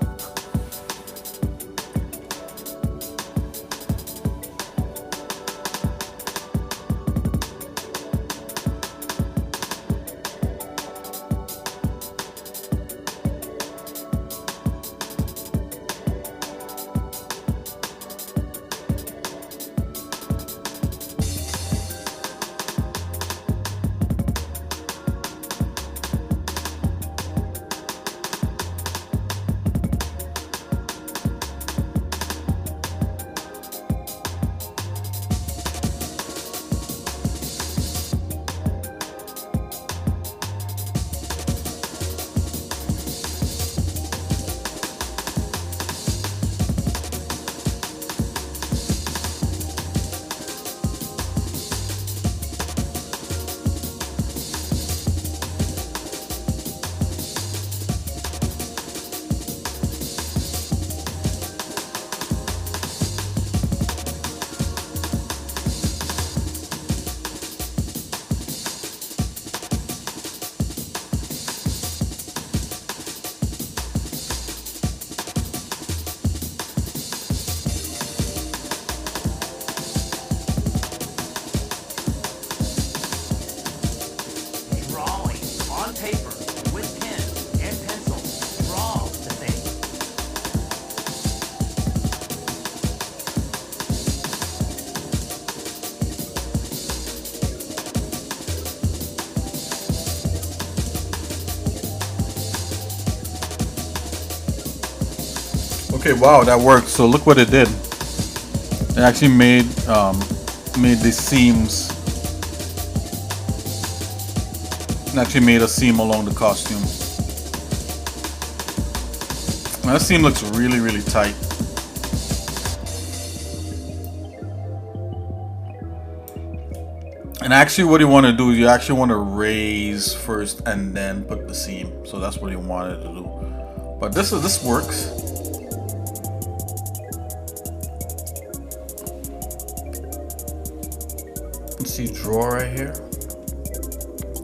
Okay, wow, that worked. So look what it did. It actually made the seams. It actually made a seam along the costume. Now, that seam looks really, really tight. And actually what you want to do is you actually want to raise first and then put the seam. So that's what you wanted to do. But this works. See draw right here.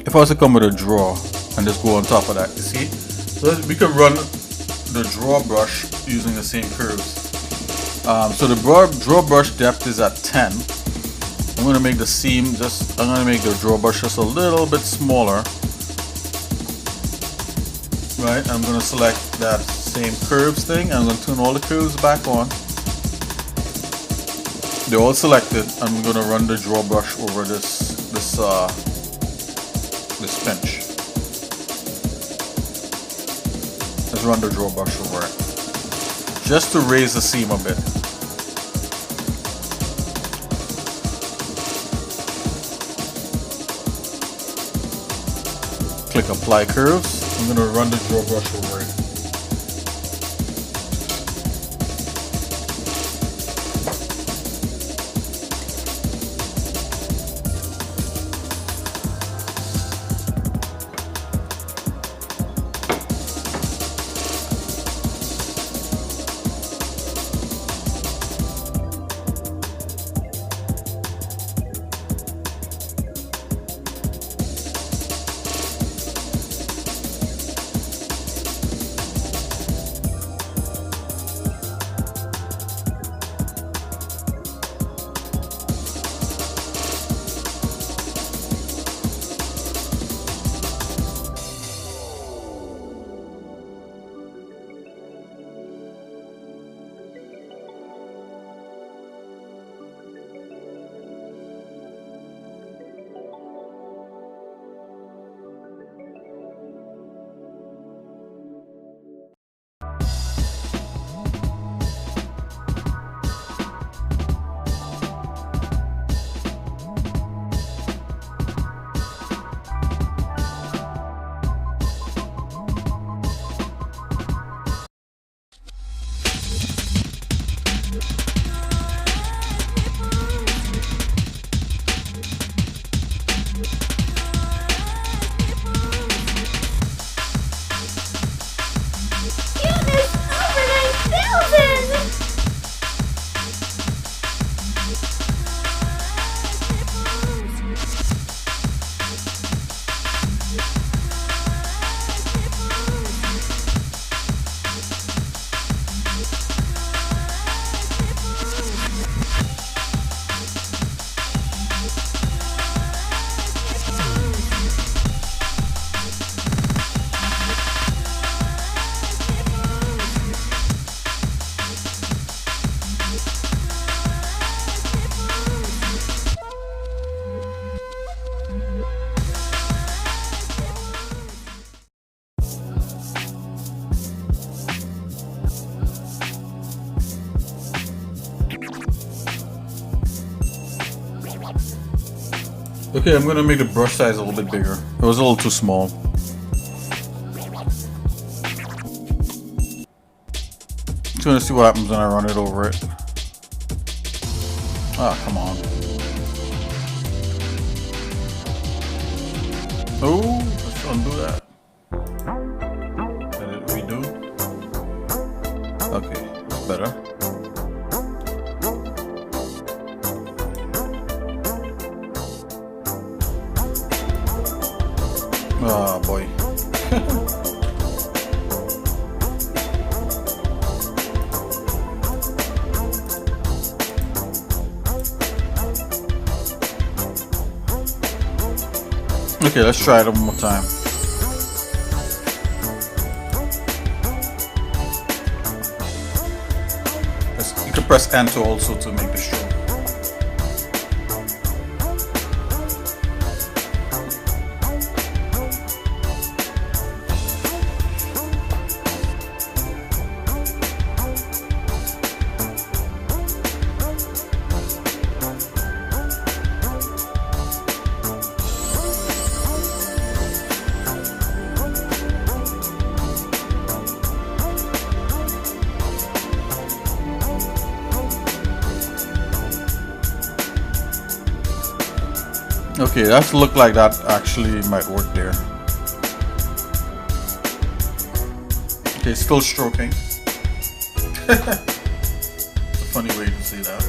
If I was to come with a draw and just go on top of that, you see, so we can run the draw brush using the same curves. So the draw brush depth is at 10. I'm going to make the seam I'm going to make the draw brush just a little bit smaller. Right, I'm going to select that same curves thing. I'm going to turn all the curves back on. They're all selected. I'm going to run the draw brush over this pinch. Let's run the draw brush over it, just to raise the seam a bit. Click apply curves. I'm going to run the draw brush over it. Okay, I'm gonna make the brush size a little bit bigger. It was a little too small. Just gonna see what happens when I run it over it. Ah, come on. Oh, let's undo that. Let it redo. Okay, that's better. Oh boy. Okay, let's try it one more time. You can press enter also to make the stroke. Okay, that look like that actually might work there. Okay, still stroking. It's a funny way to say that.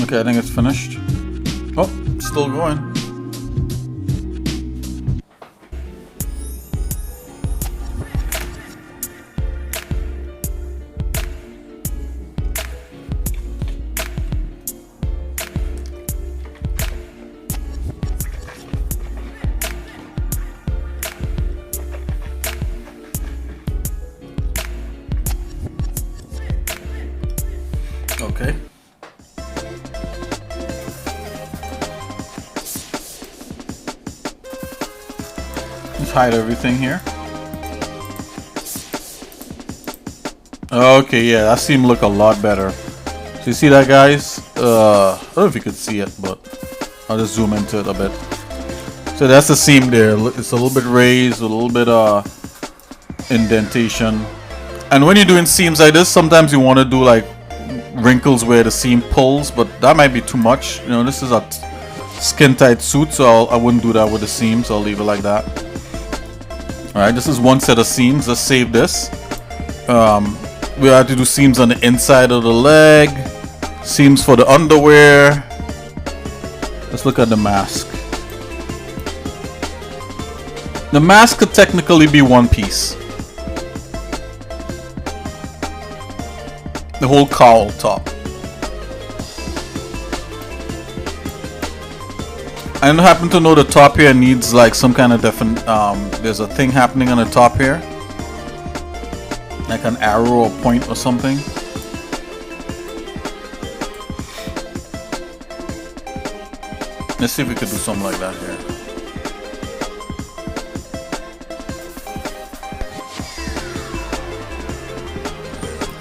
Okay, I think it's finished. Oh, it's still going. Okay. Let's hide everything here. Okay, yeah, that seemed to look a lot better. So you see that, guys? I don't know if you could see it, but I'll just zoom into it a bit. So that's the seam there. It's a little bit raised, a little bit indentation. And when you're doing seams like this, sometimes you want to do like wrinkles where the seam pulls, but that might be too much. You know, this is a skin tight suit, so I wouldn't do that with the seams. I'll leave it like that. Alright, this is one set of seams. Let's save this. We have to do seams on the inside of the leg, seams for the underwear. Let's look at the mask. The mask could technically be one piece. The whole cowl top. I don't happen to know the top here needs like some kind of different, there's a thing happening on the top here. Like an arrow or point or something. Let's see if we could do something like that here.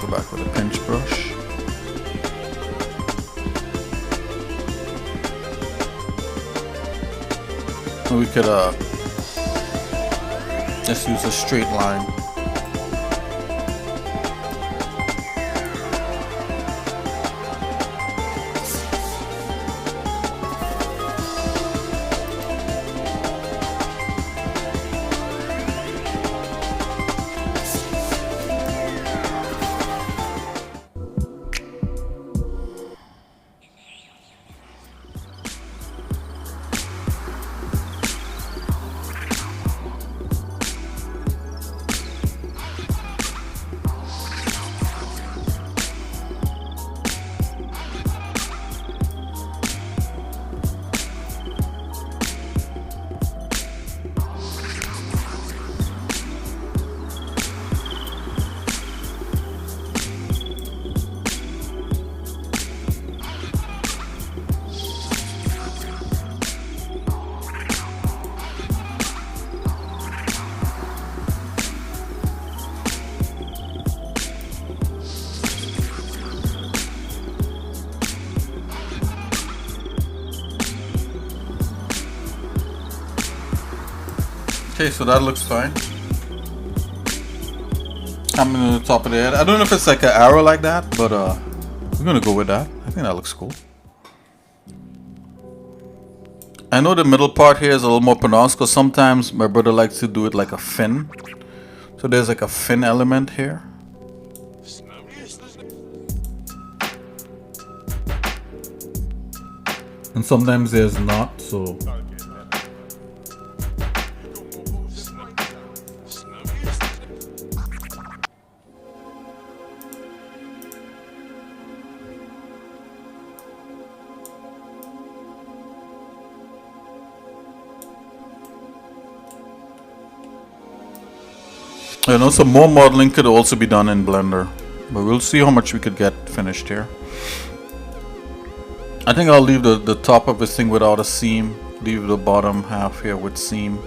Go back with a pinch brush. We could just use a straight line. Okay, so that looks fine. I'm in the top of the head. I don't know if it's like an arrow like that, but we're gonna go with that. I think that looks cool. I know the middle part here is a little more pronounced because sometimes my brother likes to do it like a fin. So there's like a fin element here. And sometimes there's not, so. You know, some more modeling could also be done in Blender, but we'll see how much we could get finished here. I think I'll leave the top of this thing without a seam, leave the bottom half here with seam.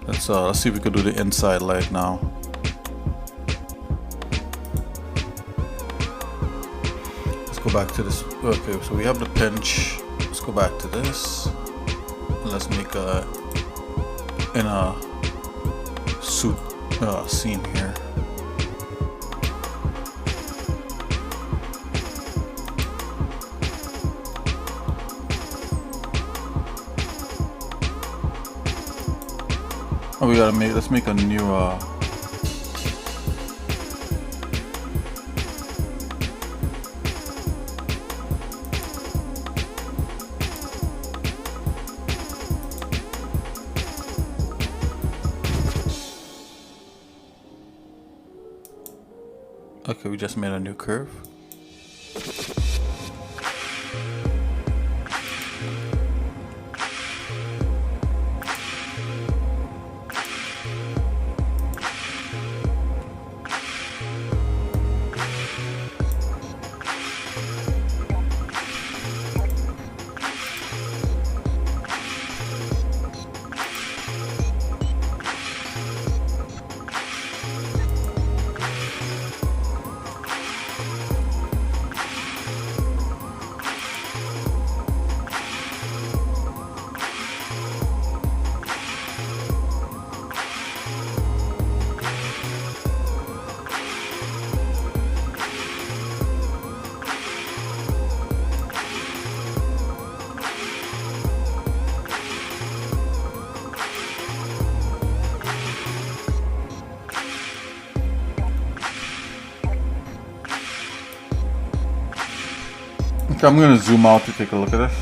Let's see if we could do the inside leg now. Go back to this. Okay, so we have the pinch. Let's go back to this. And let's make a inner suit seam here. Oh, we gotta make. Let's make a new. Okay, we just made a new curve. Okay, I'm gonna zoom out to take a look at this.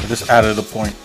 Just added a point.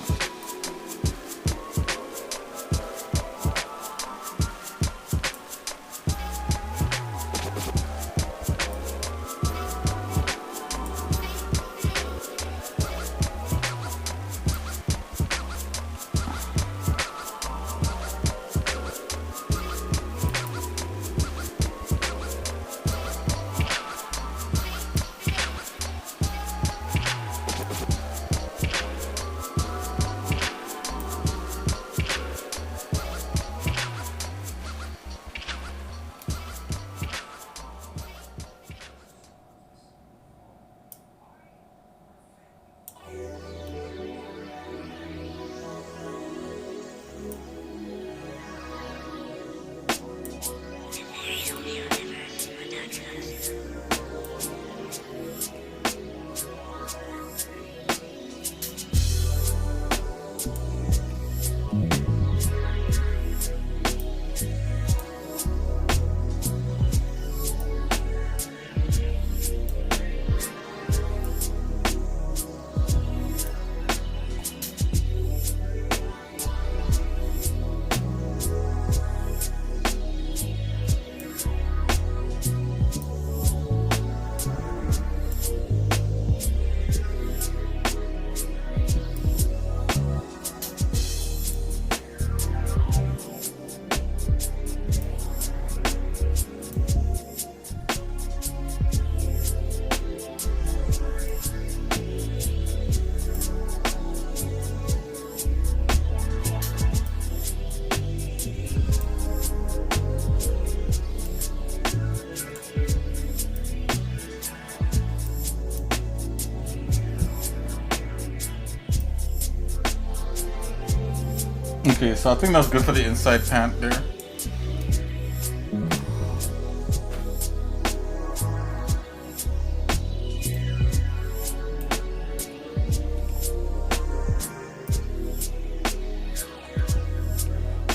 Okay, so I think that's good for the inside pant there.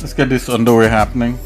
Let's get this underwear happening.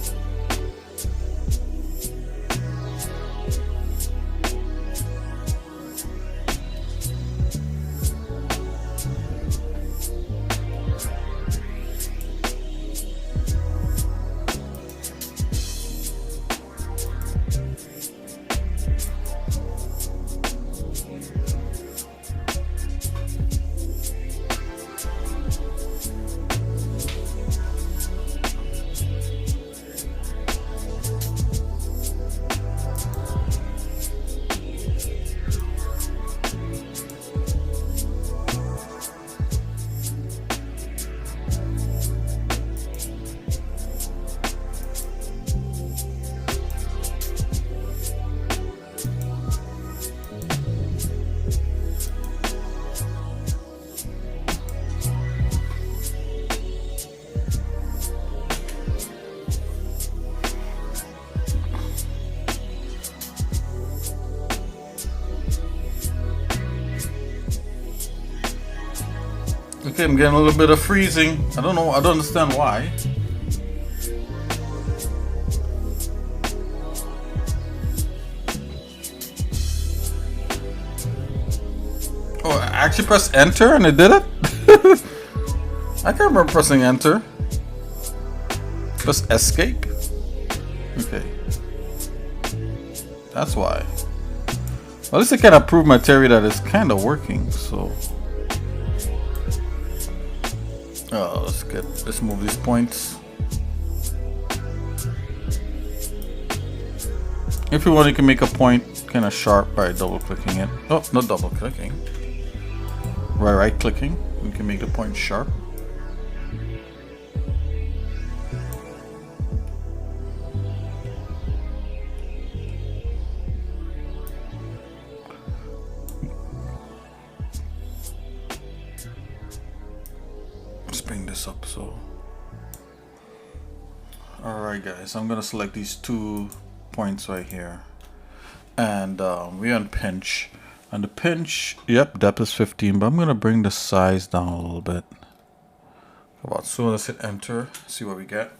Okay, I'm getting a little bit of freezing. I don't know, I don't understand why. Oh, I actually pressed enter and it did it? I can't remember pressing enter. Press escape. Okay. That's why. Well, at least I can prove my theory that it's kind of working, so. Oh, let's move these points. If you want, you can make a point kind of sharp by double clicking it. Oh, not double clicking. Right clicking. You can make the point sharp. Bring this up. So alright guys, I'm gonna select these 2 points right here, and we're on pinch, and the pinch, yep, depth is 15, but I'm gonna bring the size down a little bit. About so let's hit enter, see what we get.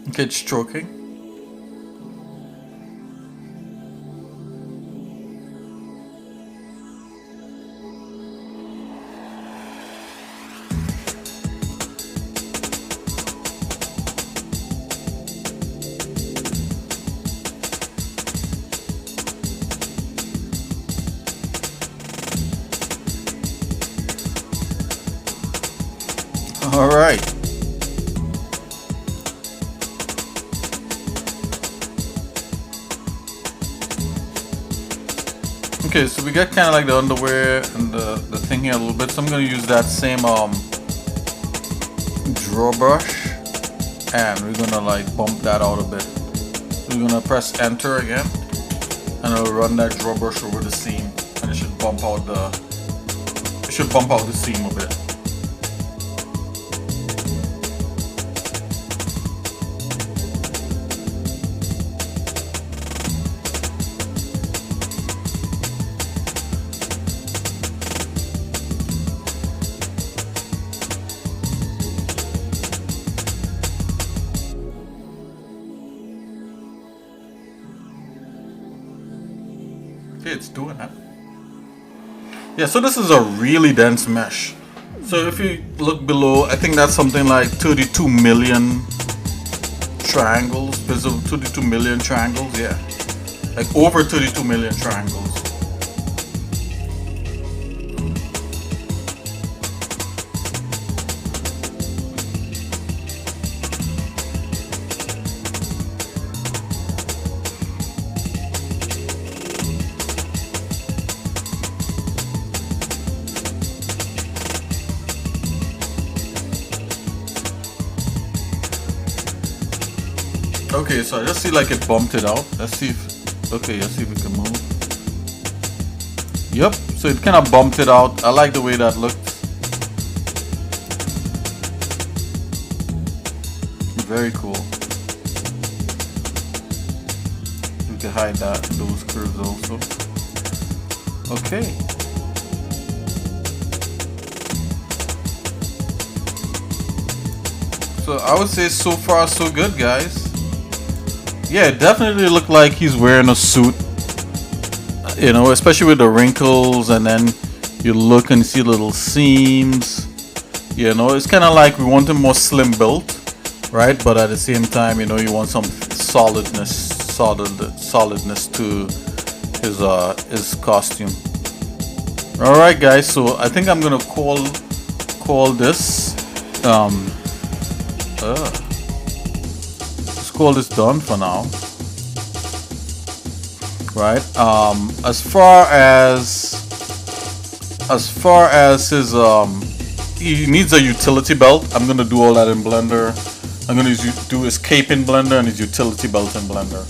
Okay, it's stroking. All right. Okay, so we got kind of like the underwear and the thing here a little bit, so I'm going to use that same draw brush, and we're going to like bump that out a bit. We're going to press enter again, and it'll run that draw brush over the seam, and it should bump out the seam a bit. It's doing that. Yeah, so this is a really dense mesh. So if you look below, I think that's something like 32 million triangles, 32 million triangles, yeah. Like over 32 million triangles. Okay, so I just see like it bumped it out. Let's see if, okay, let's see if we can move. Yep, so it kind of bumped it out. I like the way that looked. Very cool. We can hide that, those curves also. Okay. So I would say so far so good, guys. Yeah, it definitely looked like he's wearing a suit, you know, especially with the wrinkles, and then you look and see little seams, you know. It's kind of like we want him more slim built, right? But at the same time, you know, you want some solidness to his costume. All right, guys, so I think I'm gonna call this call this done for now, right? As far as his he needs a utility belt. I'm gonna do all that in Blender. I'm gonna do his cape in Blender and his utility belt in Blender.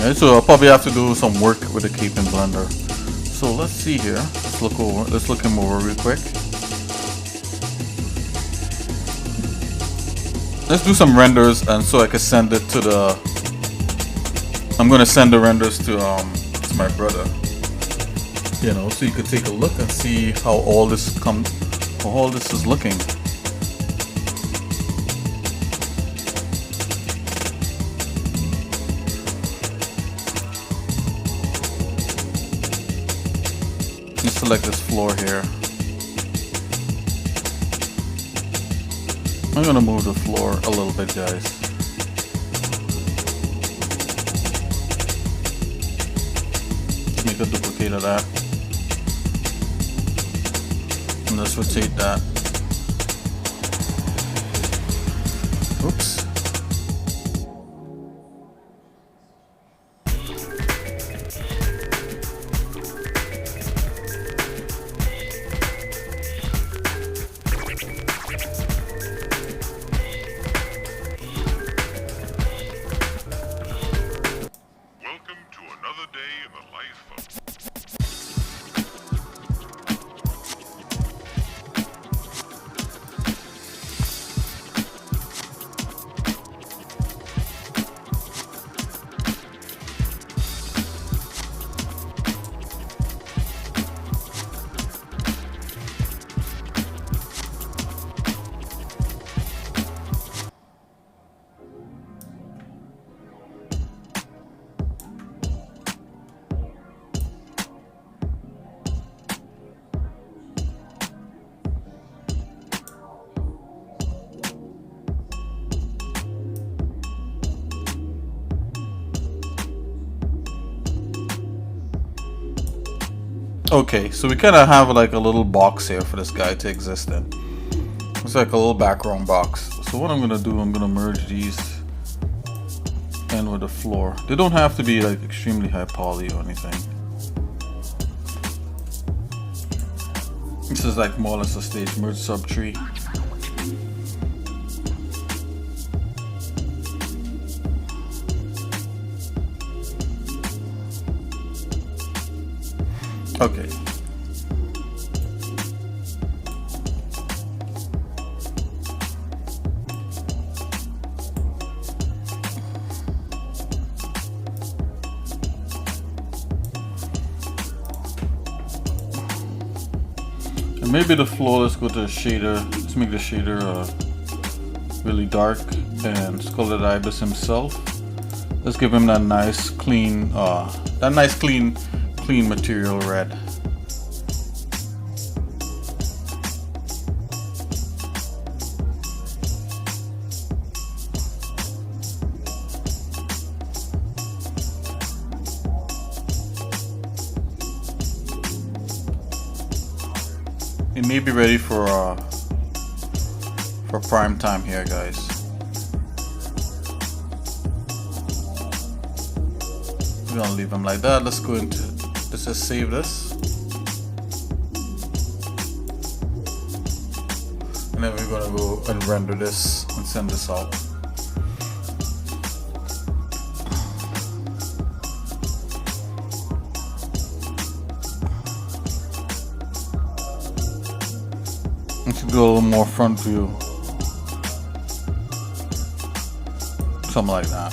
Okay, so I'll probably have to do some work with the cape in Blender. So let's see here. Let's look him over real quick. Let's do some renders, and so I can send it to the. I'm gonna send the renders to my brother. You know, so you could take a look and see how all this is looking. Select this floor here. I'm gonna move the floor a little bit, guys. Make a duplicate of that. And let's rotate that. Oops. Okay, so we kind of have like a little box here for this guy to exist in. It's like a little background box. So what I'm gonna do, I'm gonna merge these in with the floor. They don't have to be like extremely high poly or anything. This is like more or less a stage merge subtree. Okay. And maybe the floor, let's go to the shader. Let's make the shader really dark, and Sculpted Ibis himself. Let's give him that nice clean clean material red. It may be ready for prime time here, guys. We're gonna leave them like that. Let's go into, let's just save this. And then we're gonna go and render this and send this out. Let's do a little more front view. Something like that.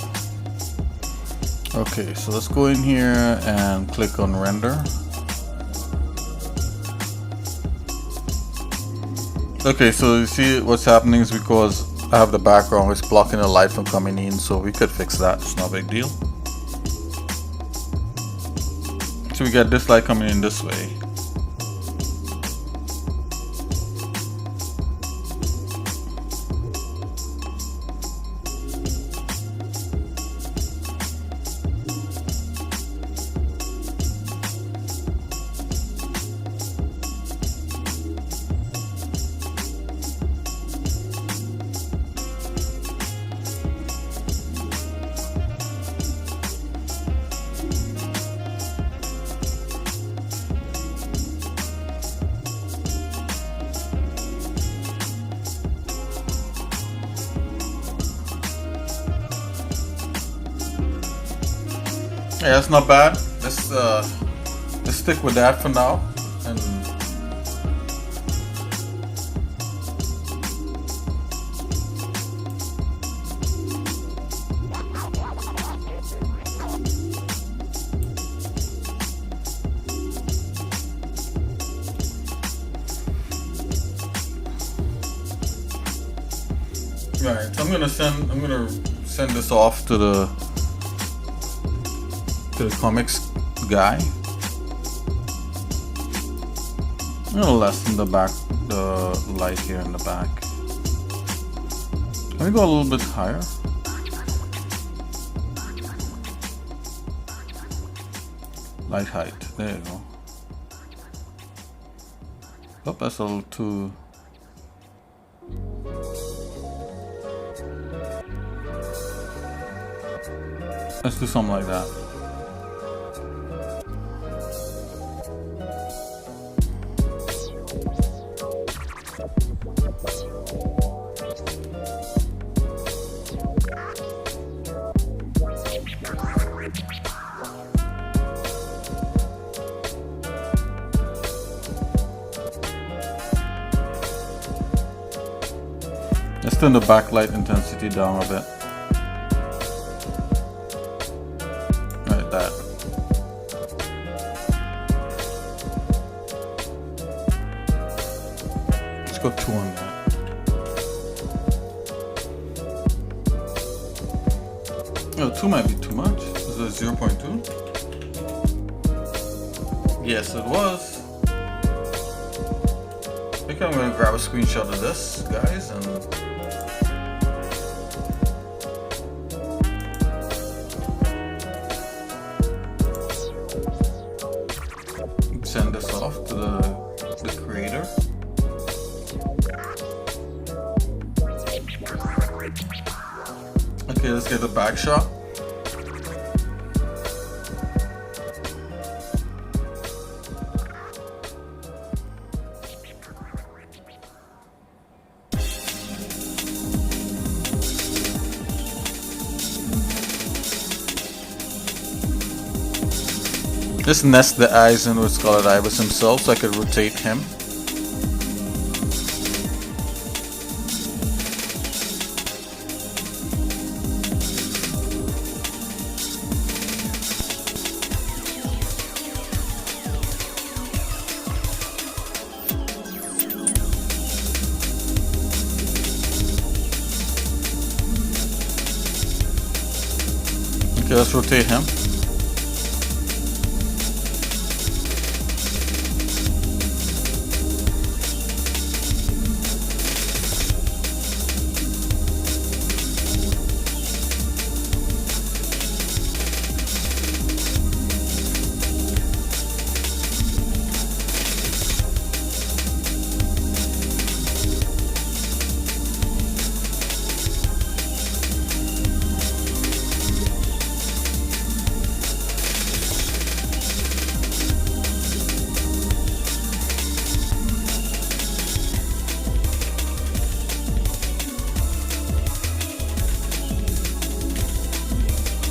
Okay, so let's go in here and click on render. Okay, so you see what's happening is because I have the background, it's blocking the light from coming in, so we could fix that, it's not a big deal. So we get this light coming in this way. Yeah, that's not bad. Let's stick with that for now. And right, so I'm gonna send this off to the comics guy. I'm gonna lessen the light here in the back. Can we go a little bit higher? Light height, there you go. Oh, that's a little too. Let's do something like that. Let's turn the backlight intensity down a bit. Like that. Let's go 2 on that. Oh, 2 might be too much. Is it 0.2? Yes, it was. I think I'm gonna grab a screenshot of this, guys, and send this off to the creator. Okay, let's get the back shot. Just nest the eyes in with Sculpted Ibis himself so I could rotate him. Okay, let's rotate him.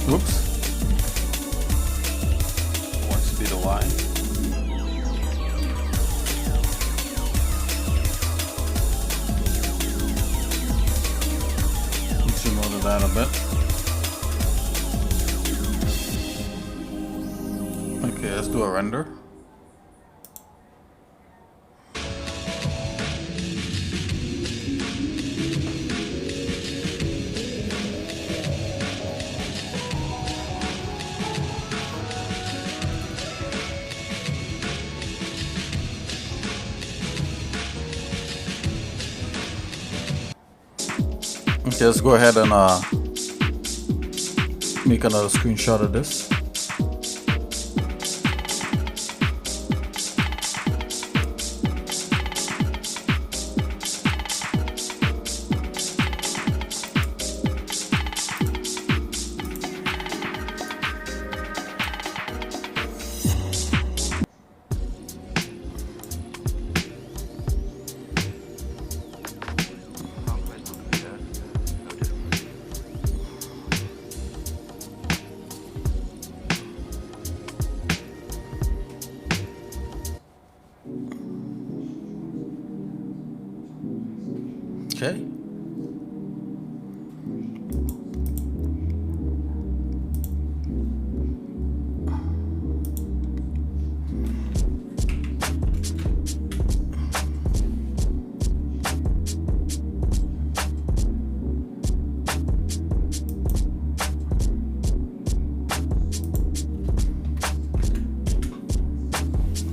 Whoops. Wants to be the Y. Zoom out of that a bit. Okay, let's do a render. Okay, let's go ahead and make another screenshot of this. Okay.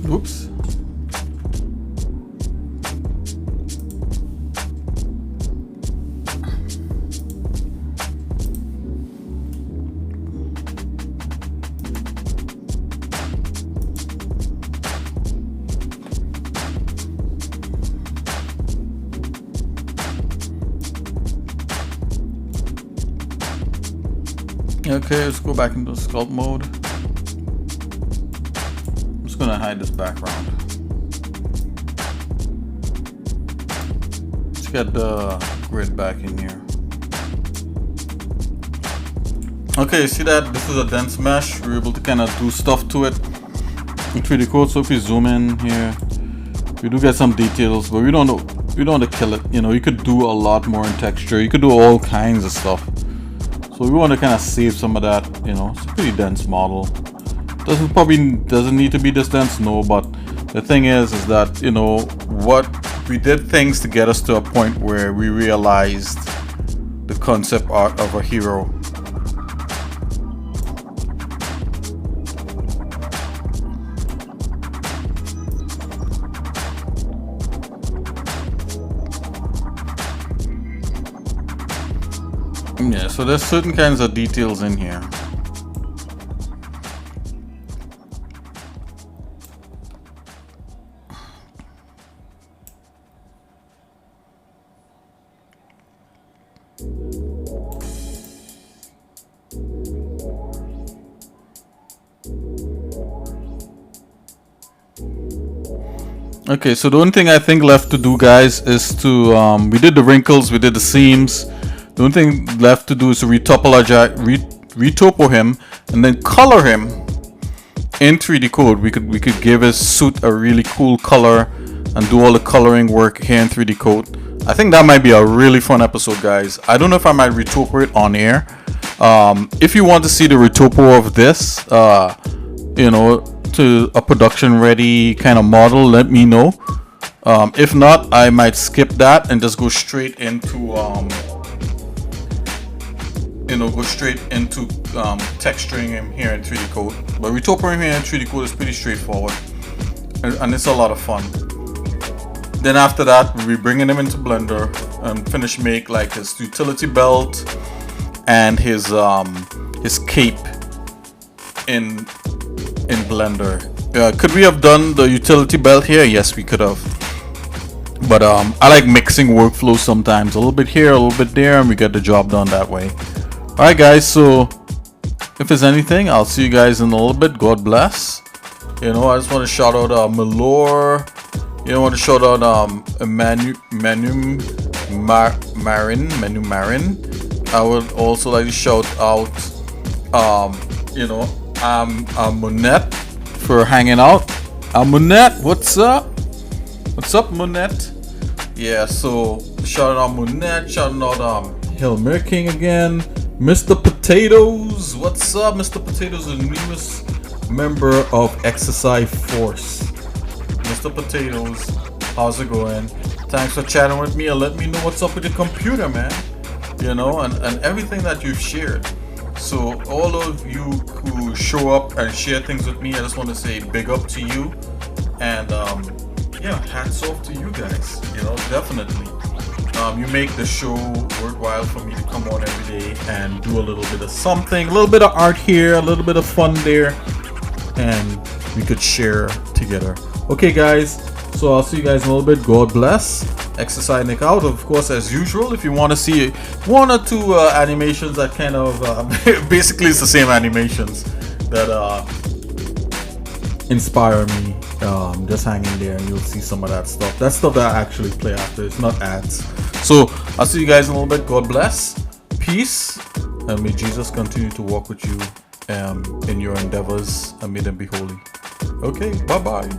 Oops. Okay, let's go back into sculpt mode. I'm just gonna hide this background. Let's get the grid back in here. Okay, see that this is a dense mesh. We're able to kind of do stuff to it in 3DCoat. So if we zoom in here, we do get some details, but we don't want to kill it. You know, you could do a lot more in texture. You could do all kinds of stuff. So we want to kind of save some of that. You know, it's a pretty dense model. Doesn't need to be this dense, no. But the thing is that, you know, what we did things to get us to a point where we realized the concept art of a hero. Yeah, so there's certain kinds of details in here. Okay, so the only thing I think left to do, guys, is to we did the wrinkles, we did the seams. The only thing left to do is to retopo him and then color him in 3DCoat. We could give his suit a really cool color and do all the coloring work here in 3DCoat. I think that might be a really fun episode, guys. I don't know if I might retopo it on air. If you want to see the retopo of this, you know, to a production ready kind of model, let me know. If not, I might skip that and just go straight into you know, go straight into texturing him here in 3DCoat. But retopering him here in 3DCoat is pretty straightforward, and it's a lot of fun. Then after that, we'll be bringing him into Blender and finish make like his utility belt and his cape in Blender. Could we have done the utility belt here? Yes, we could have. But I like mixing workflows sometimes. A little bit here, a little bit there, and we get the job done that way. Alright guys, so if there's anything, I'll see you guys in a little bit. God bless. You know, I just want to shout out Malore. You know, I want to shout out Menu Marin. I would also like to shout out you know, Monette for hanging out. Monette, what's up? What's up, Monette? Yeah, so shouting out Monette, shouting out Hill King again. Mr. Potatoes, what's up? Mr. Potatoes, the newest member of Exercise Force. Mr. Potatoes, how's it going? Thanks for chatting with me and let me know what's up with the computer, man. You know, and everything that you've shared. So all of you who show up and share things with me, I just want to say big up to you. And yeah, hats off to you guys, you know, definitely. You make the show worthwhile for me to come on every day and do a little bit of something, a little bit of art here, a little bit of fun there, and we could share together. Okay guys, so I'll see you guys in a little bit. God bless. Exercise Nick out. Of course, as usual, if you want to see one or two animations that kind of basically it's the same animations that inspire me, just hang in there and you'll see some of that stuff. That's stuff that I actually play after. It's not ads. So I'll see you guys in a little bit. God bless, peace, and may Jesus continue to walk with you in your endeavors, and may them be holy. Okay, bye bye.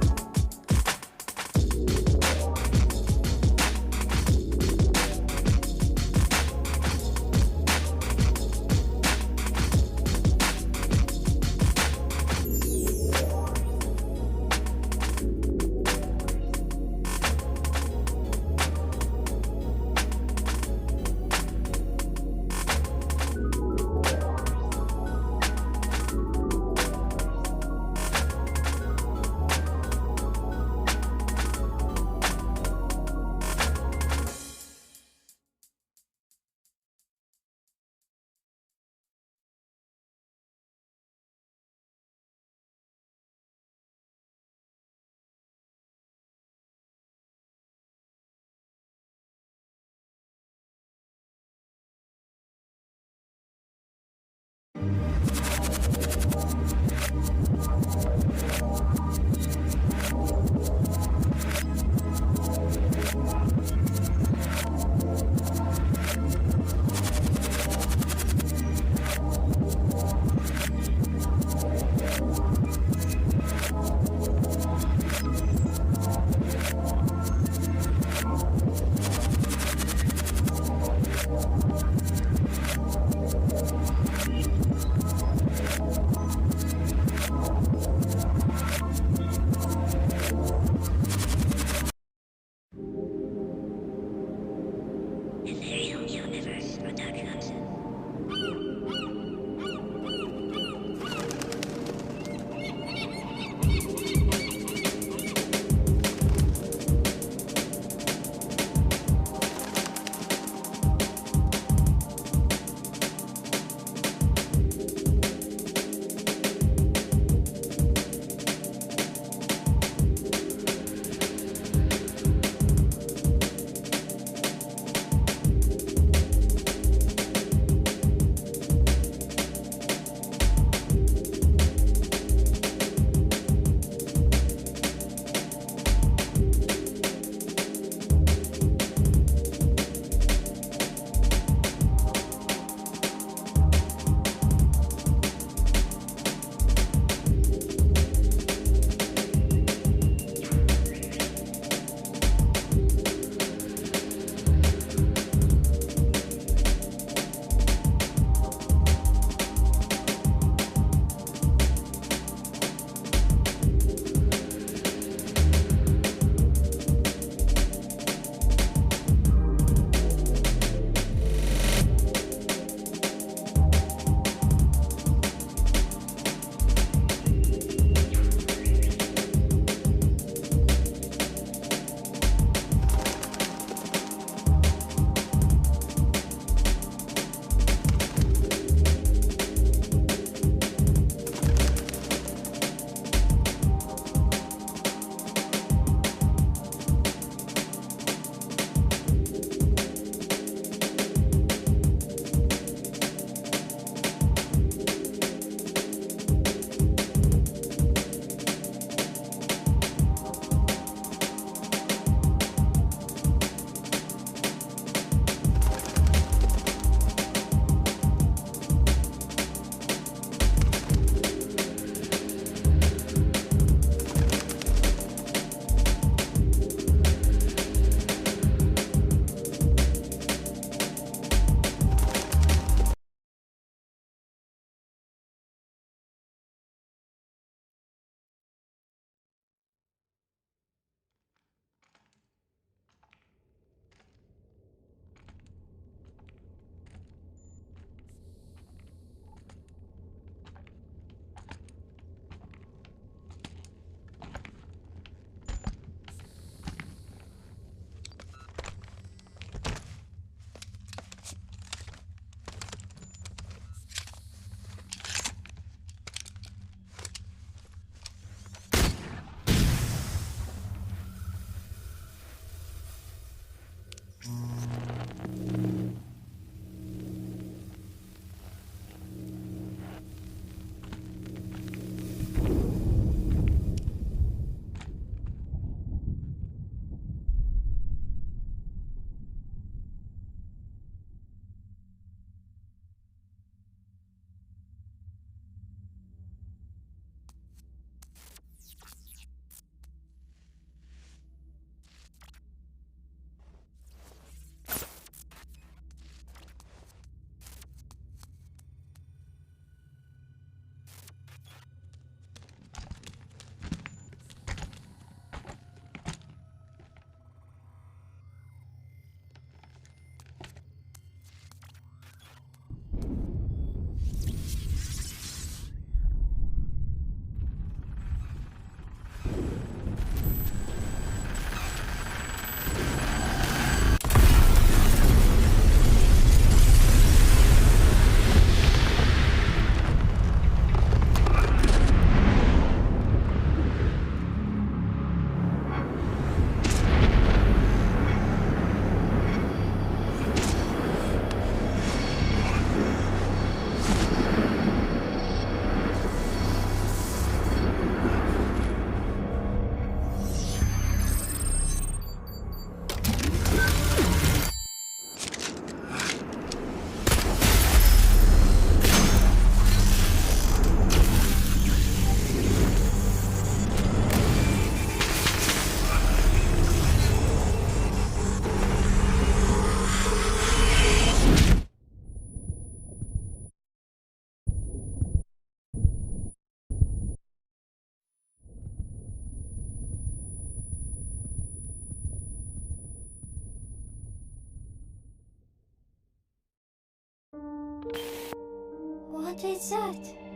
What is that?